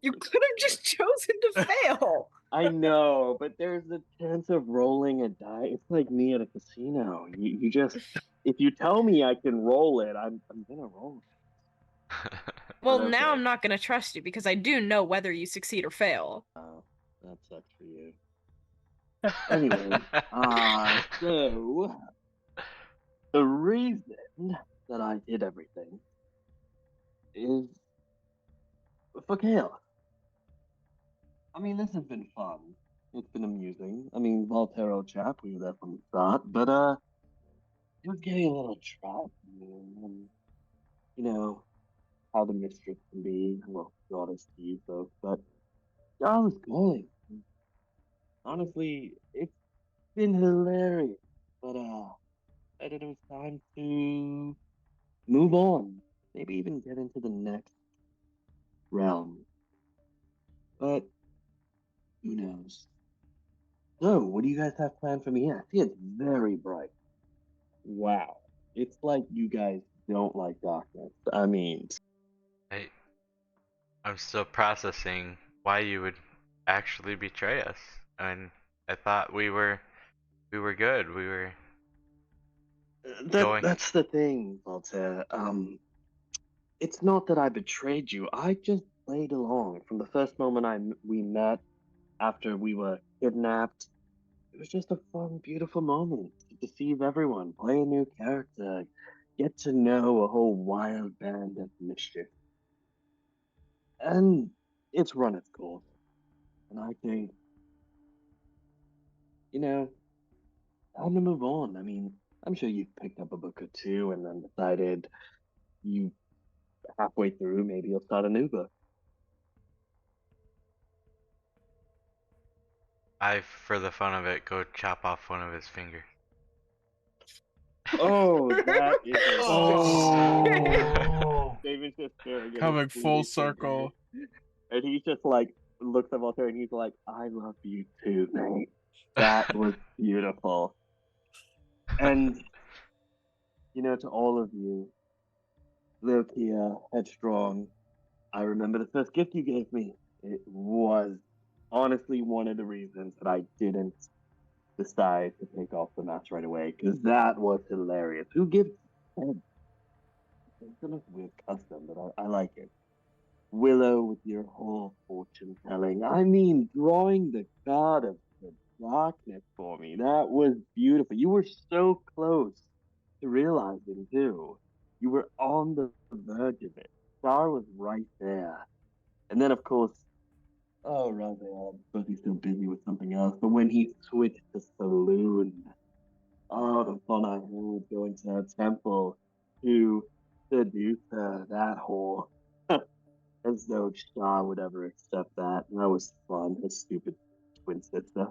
You could have just chosen to fail. I know, but there's a chance of rolling a die. It's like me at a casino. You just, if you tell me I can roll it, I'm gonna roll it. Well, But now okay. I'm not gonna trust you because I do know whether you succeed or fail. Oh, that sucks for you. Anyway, so the reason that I did everything is for chaos. I mean, this has been fun. It's been amusing. I mean, Voltero chap, we were there from the start, but it was getting a little trapped, and you know how the mistress can be. Well, goddess to you folks, but I was going. Honestly, it's been hilarious, but I thought it was time to move on. Maybe even get into the next realm. But who knows? So, what do you guys have planned for me? I see it's very bright. Wow. It's like you guys don't like darkness. I mean, I'm still processing why you would actually betray us. I mean, I thought we were good. We were going. that's the thing, Voltaire. It's not that I betrayed you. I just played along from the first moment we met after we were kidnapped. It was just a fun, beautiful moment to deceive everyone, play a new character, get to know a whole wild band of mischief. And it's run its course. And I think, time to move on. I mean, I'm sure you've picked up a book or two and then decided you halfway through, maybe you'll start a new book. For the fun of it, go chop off one of his fingers. Oh, that is a Oh. David's just staring at his Coming full bleeding finger. circle. And he's just like looks at Walter and he's like, I love you too, mate. That was beautiful. And to all of you, Lokia, Headstrong, I remember the first gift you gave me. It was honestly one of the reasons that I didn't decide to take off the mask right away, because that was hilarious. Who gives head? It's a weird custom, but I like it. Willow with your whole fortune telling. I mean, drawing the god of the darkness for me. That was beautiful. You were so close to realizing, too. You were on the verge of it. Star was right there. And then, of course, oh, Raphael, but he's still busy with something else. But when he switched to Saloon, oh, the fun I had going to her temple to seduce her, that whole. As though Shaw would ever accept that. That was fun. His stupid twin sister.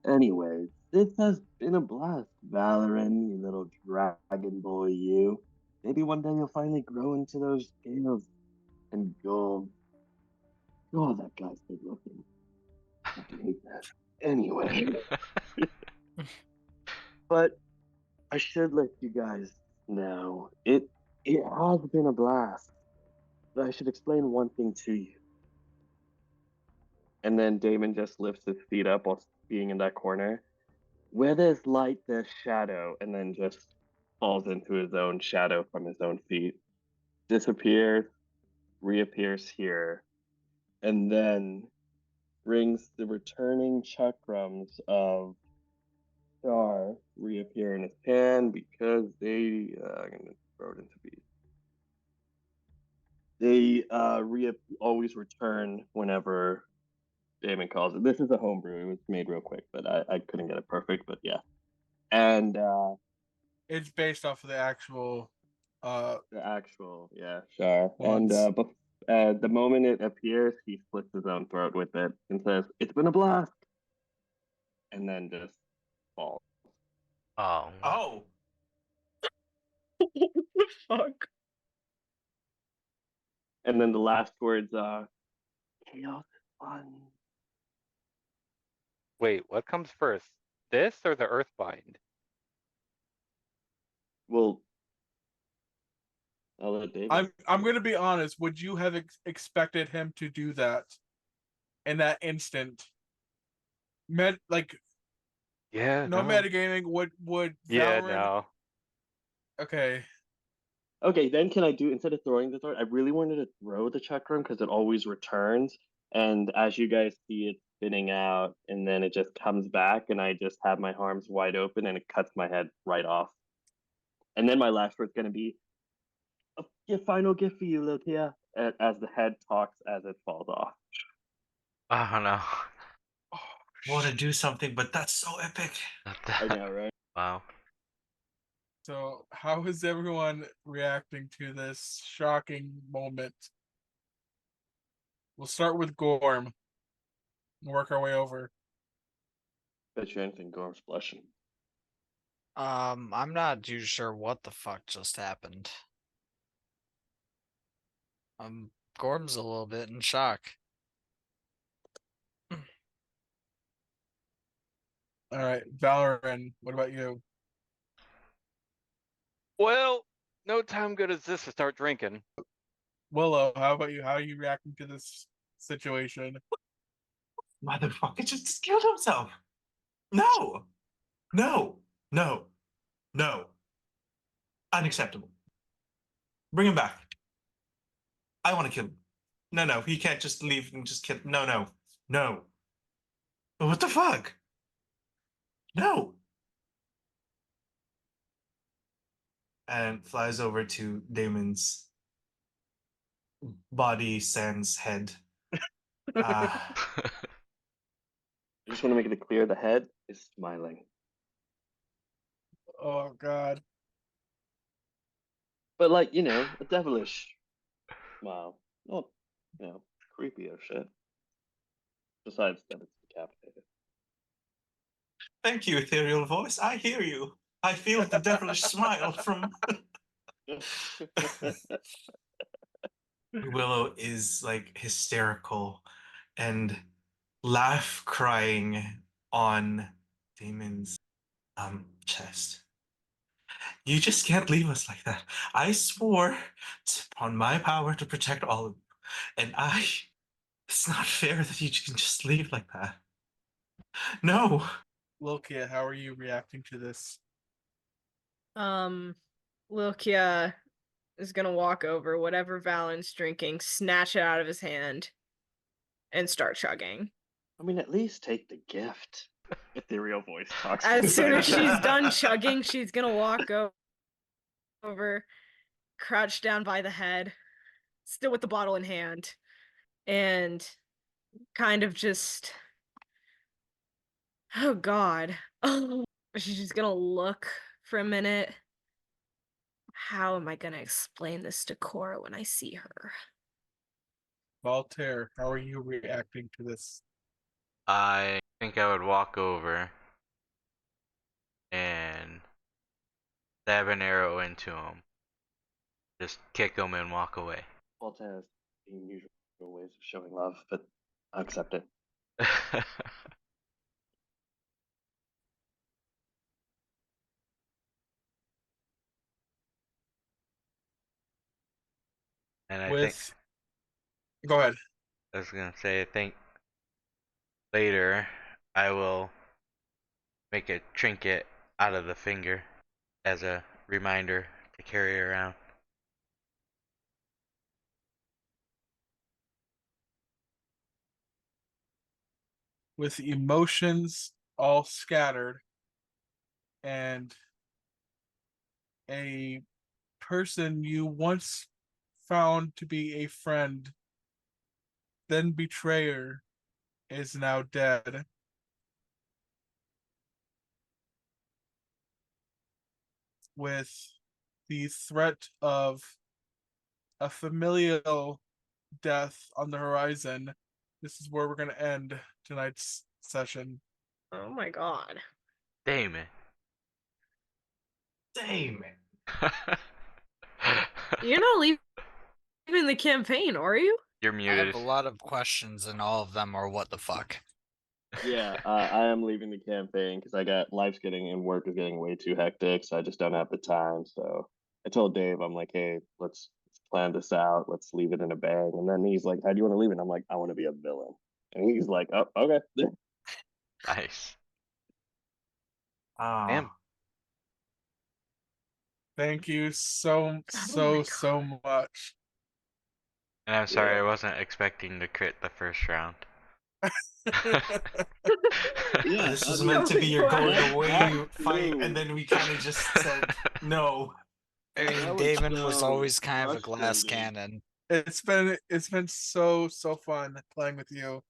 Anyways, this has been a blast, Valoran, you little dragon boy, you. Maybe one day you'll finally grow into those scales and gold. God, that guy's good looking. I can hate that. Anyway, but I should let you guys know it has been a blast. But I should explain one thing to you. And then Damon just lifts his feet up while being in that corner. Where there's light, there's shadow, and then just falls into his own shadow from his own feet. Disappears, reappears here, and then brings the returning chakrams of Star reappear in his hand because I'm going to throw it into bees. They always return whenever Damon calls it. This is a homebrew. It was made real quick, but I couldn't get it perfect. But yeah, and It's based off of the actual the actual, yeah, sure. Once. And The moment it appears, he slits his own throat with it and says, "It's been a blast," and then just falls. Oh. Oh, Fuck. And then the last words are, "Chaos is fun." Wait, what comes first? This or the Earthbind? Well, I'll let David. I'm going to be honest. Would you have expected him to do that in that instant? Like Yeah, no no. metagaming. Would Yeah, Valorant? no. Okay. Okay, then can I do, instead of throwing the throat, I really wanted to throw the chakram because it always returns. And as you guys see it spinning out, and then it just comes back, and I just have my arms wide open and it cuts my head right off. And then my last word's going to be a final gift for you, Lotia, as the head talks as it falls off. Oh no. Oh, want to do something, but that's so epic. Not I that. know, right? Wow. So, how is everyone reacting to this shocking moment? We'll start with Gorm and work our way over. Bet you anything, Gorm's blushing. I'm not too sure what the fuck just happened. Gorm's a little bit in shock. All right, Valorant, what about you? Well, no time good as this to start drinking. Willow, how about you? How are you reacting to this situation? Motherfucker just killed himself. No, no, no, no. Unacceptable. Bring him back. I want to kill him. No, no, he can't just leave and just kill. No, no, no. What the fuck? No. And flies over to Damon's body, sans head. I just want to make it clear the head is smiling. Oh God. But, like, a devilish smile. Not, creepy or shit. Besides that it's decapitated. Thank you, ethereal voice. I hear you. I feel the devilish smile from Willow is like hysterical and laugh crying on Damon's chest. You just can't leave us like that. I swore upon my power to protect all of you. And it's not fair that you can just leave like that. No. Lokia, how are you reacting to this? Lil Kia is gonna walk over whatever Valen's drinking, snatch it out of his hand, and start chugging. I mean, at least take the gift. Ethereal voice talks. As soon as she's done chugging, she's gonna walk over, crouch down by the head, still with the bottle in hand, and kind of just, oh God. Oh, she's just gonna look for a minute. How am I gonna explain this to Cora when I see her? Voltaire, how are you reacting to this? I think I would walk over and stab an arrow into him. Just kick him and walk away. Voltaire has unusual ways of showing love, but I accept it. And I think With Go ahead. I was gonna say I think later I will make a trinket out of the finger as a reminder to carry around. With emotions all scattered and a person you once found to be a friend, then betrayer, is now dead. With the threat of a familial death on the horizon, this is where we're going to end tonight's session. Oh my god. Damon. Damon. You're not leaving the campaign, are you? You're I muted. have a lot of questions, and all of them are what the fuck. Yeah, I am leaving the campaign because life's getting and work is getting way too hectic, so I just don't have the time. So I told Dave, I'm like, hey, let's plan this out. Let's leave it in a bang. And then he's like, how do you want to leave it? I'm like, I want to be a villain. And he's like, oh, okay. Nice. Ah, Damn. Thank you so much. And I'm sorry, Yeah. I wasn't expecting to crit the first round. Yeah, this I was mean, meant to be your That- going that away fight, flew. and then we kind of just said no. I mean, That was Damon was so always kind of a glass frustrating. cannon. It's been so fun playing with you.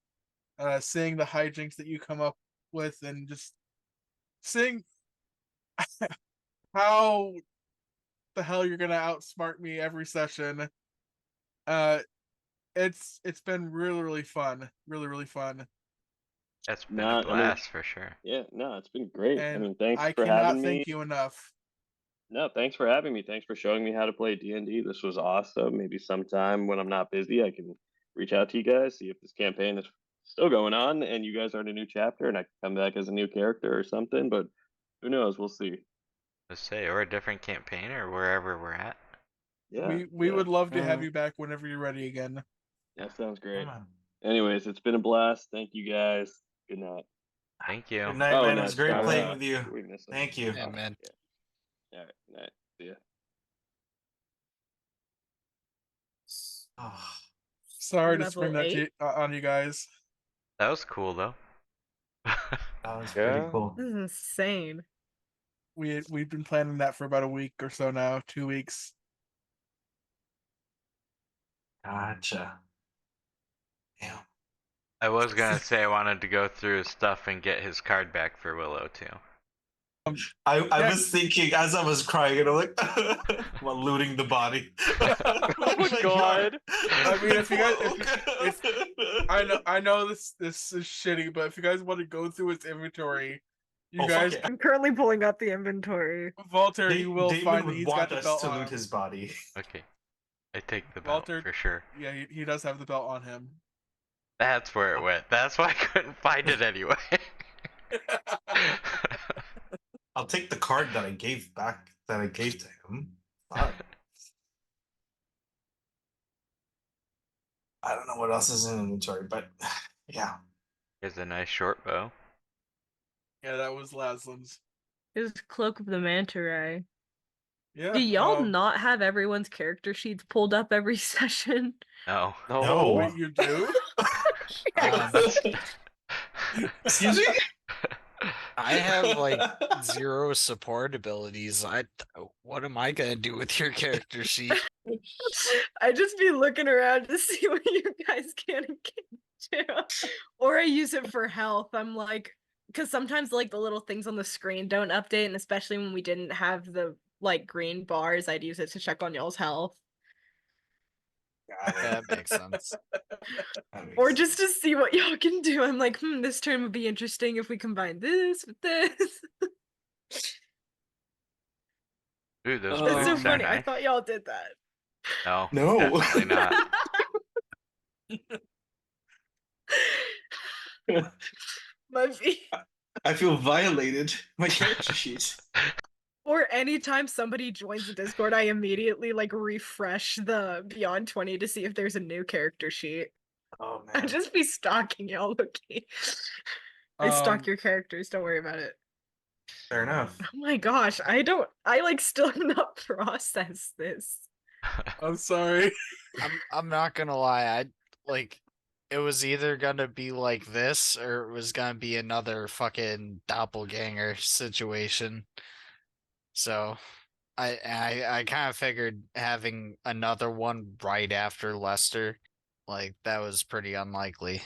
Seeing the hijinks that you come up with and just seeing how the hell you're gonna outsmart me every session. It's been really fun. Really fun. That's been Nah, a I mean, blast for sure. yeah, no, it's been great. I And mean, thanks I for cannot having me. thank you enough. No, thanks for having me. Thanks for showing me how to play D&D. This was awesome. Maybe sometime when I'm not busy, I can reach out to you guys, see if this campaign is still going on and you guys are in a new chapter and I can come back as a new character or something, but who knows? We'll see. Let's say, or a different campaign, or wherever we're at. Yeah. We would love to have Uh, you back whenever you're ready again. That sounds great. Come on. Anyways, it's been a blast. Thank you guys. Good night. Thank you. Good night, Oh, man. no, It was great sorry, playing with you. we missed something. Thank you. Yeah, man. All right, night. See ya. Oh, Sorry to Level spring that 8? on you guys. That was cool though. that was Yeah. pretty cool. This is insane. We've been planning that for about a week or so now, 2 weeks. Gotcha. Damn. I was gonna say I wanted to go through his stuff and get his card back for Willow too. I Yeah. was thinking as I was crying, and I'm like, while looting the body. Oh my god. I mean, if you guys, if I know this is shitty, but if you guys want to go through its inventory, you Oh, guys, fuck yeah. I'm currently pulling up the inventory. Walter, Da- you will Damon find that would he's want got the us belt to on loot him. his body. Okay. I take the belt Walter, for sure. yeah, he does have the belt on him. That's where it went. That's why I couldn't find it anyway. I'll take the card that I gave to him. Fuck. I don't know what else is in inventory, but yeah. Here's a nice short bow. Yeah, that was Laslin's. His Cloak of the Manta Ray. Yeah. Do y'all not have everyone's character sheets pulled up every session? No. No. Wait, you do? Excuse me? I have like 0 support abilities. What am I gonna do with your character sheet? I just be looking around to see what you guys can and can't do. Or I use it for health. I'm like, because sometimes like the little things on the screen don't update, and especially when we didn't have the like green bars, I'd use it to check on y'all's health. Got it. That makes sense. That makes Or sense. just to see what y'all can do. I'm like, this turn would be interesting if we combine this with this. Ooh, those Oh, It's so boots are funny. I nice. thought y'all did that. No. No. Definitely not. My V. I feel violated. My character sheet. Or anytime somebody joins the Discord, I immediately like refresh the Beyond 20 to see if there's a new character sheet. Oh I man. just be stalking y'all, okay? I stalk your characters, don't worry about it. Fair enough. Oh my gosh, I like still have not processed this. I'm sorry. I'm not gonna lie. I like it was either gonna be like this or it was gonna be another fucking doppelganger situation. So I kind of figured having another one right after Lester, like that was pretty unlikely.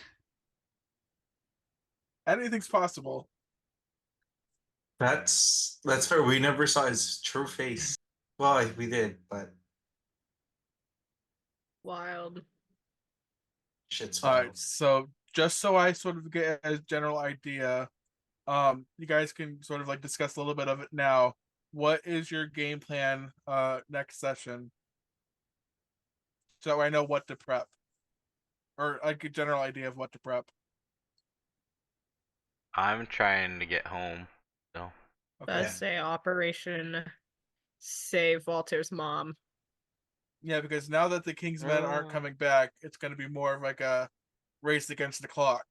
Anything's possible. That's fair. We never saw his true face. Well, we did, but Wild. Shit's All wild. right, so just so I sort of get a general idea, you guys can sort of like discuss a little bit of it now. What is your game plan next session? So that way I know what to prep. Or like a general idea of what to prep. I'm trying to get home. So Okay. Let's say Operation Save Walter's mom. Yeah, because now that the King's Men aren't coming back, it's going to be more of like a race against the clock.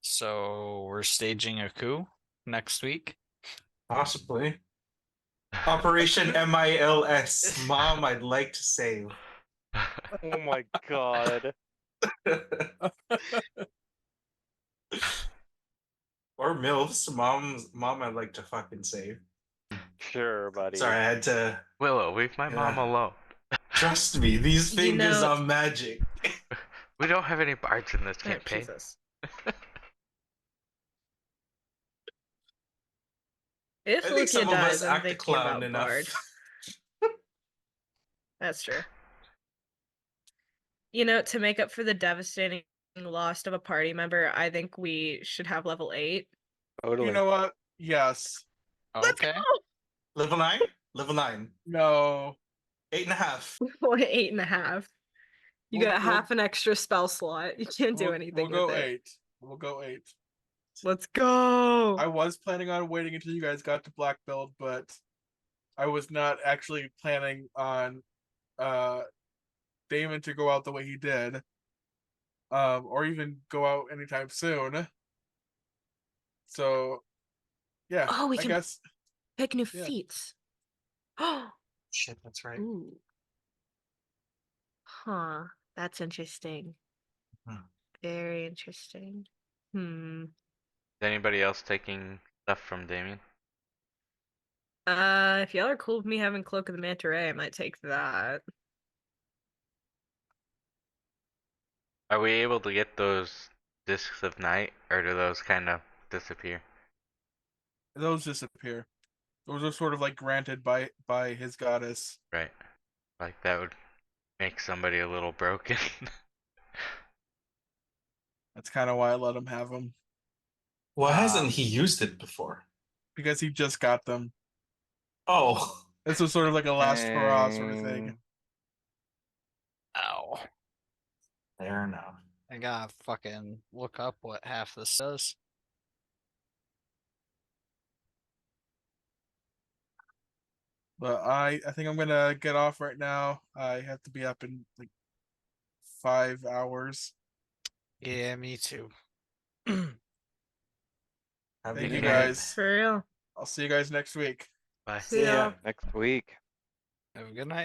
So we're staging a coup next week. Possibly. Operation MILS. Mom, I'd like to save. Oh my god. Or MILFs. Mom, I'd like to fucking save. Sure, buddy. Sorry, I had to. Willow, leave my mom Yeah. alone. Trust me, these You fingers know- are magic. We don't have any bards in this Oh, campaign. Jesus. If I think Lukia some of us dies, I'm act a thinking clown about enough. Bard. That's true. You know, to make up for the devastating loss of a party member, I think we should have level 8. Totally. You know what? Yes. Let's Okay. Level 9? Level 9. No. 8.5. go! 8.5. You We'll- got half an extra spell slot. You can't do anything We'll with go it. 8. We'll go 8. Let's go! I was planning on waiting until you guys got to black belt, but I was not actually planning on Damon to go out the way he did. Or even go out anytime soon. So yeah, Oh, we I can guess pick new yeah. feats. Oh, Shit, that's right. ooh. Huh. That's interesting. Hmm. Very interesting. Hmm. Is anybody else taking stuff from Damien? If y'all are cool with me having Cloak of the Manta Ray, I might take that. Are we able to get those discs of night, or do those kind of disappear? Those disappear. Those are sort of like granted by his goddess. Right. Like that would make somebody a little broken. That's kind of why I let him have them. Why hasn't he used it before? Because he just got them. Oh. This was sort of like a last hurrah sort of thing. Ow. Fair enough. I gotta fucking look up what half this does. But I think I'm gonna get off right now. I have to be up in like 5 hours. Yeah, me too. Have a Thank good you night. guys. For real. I'll see you guys next week. Bye. See ya. Next week. Have a good night.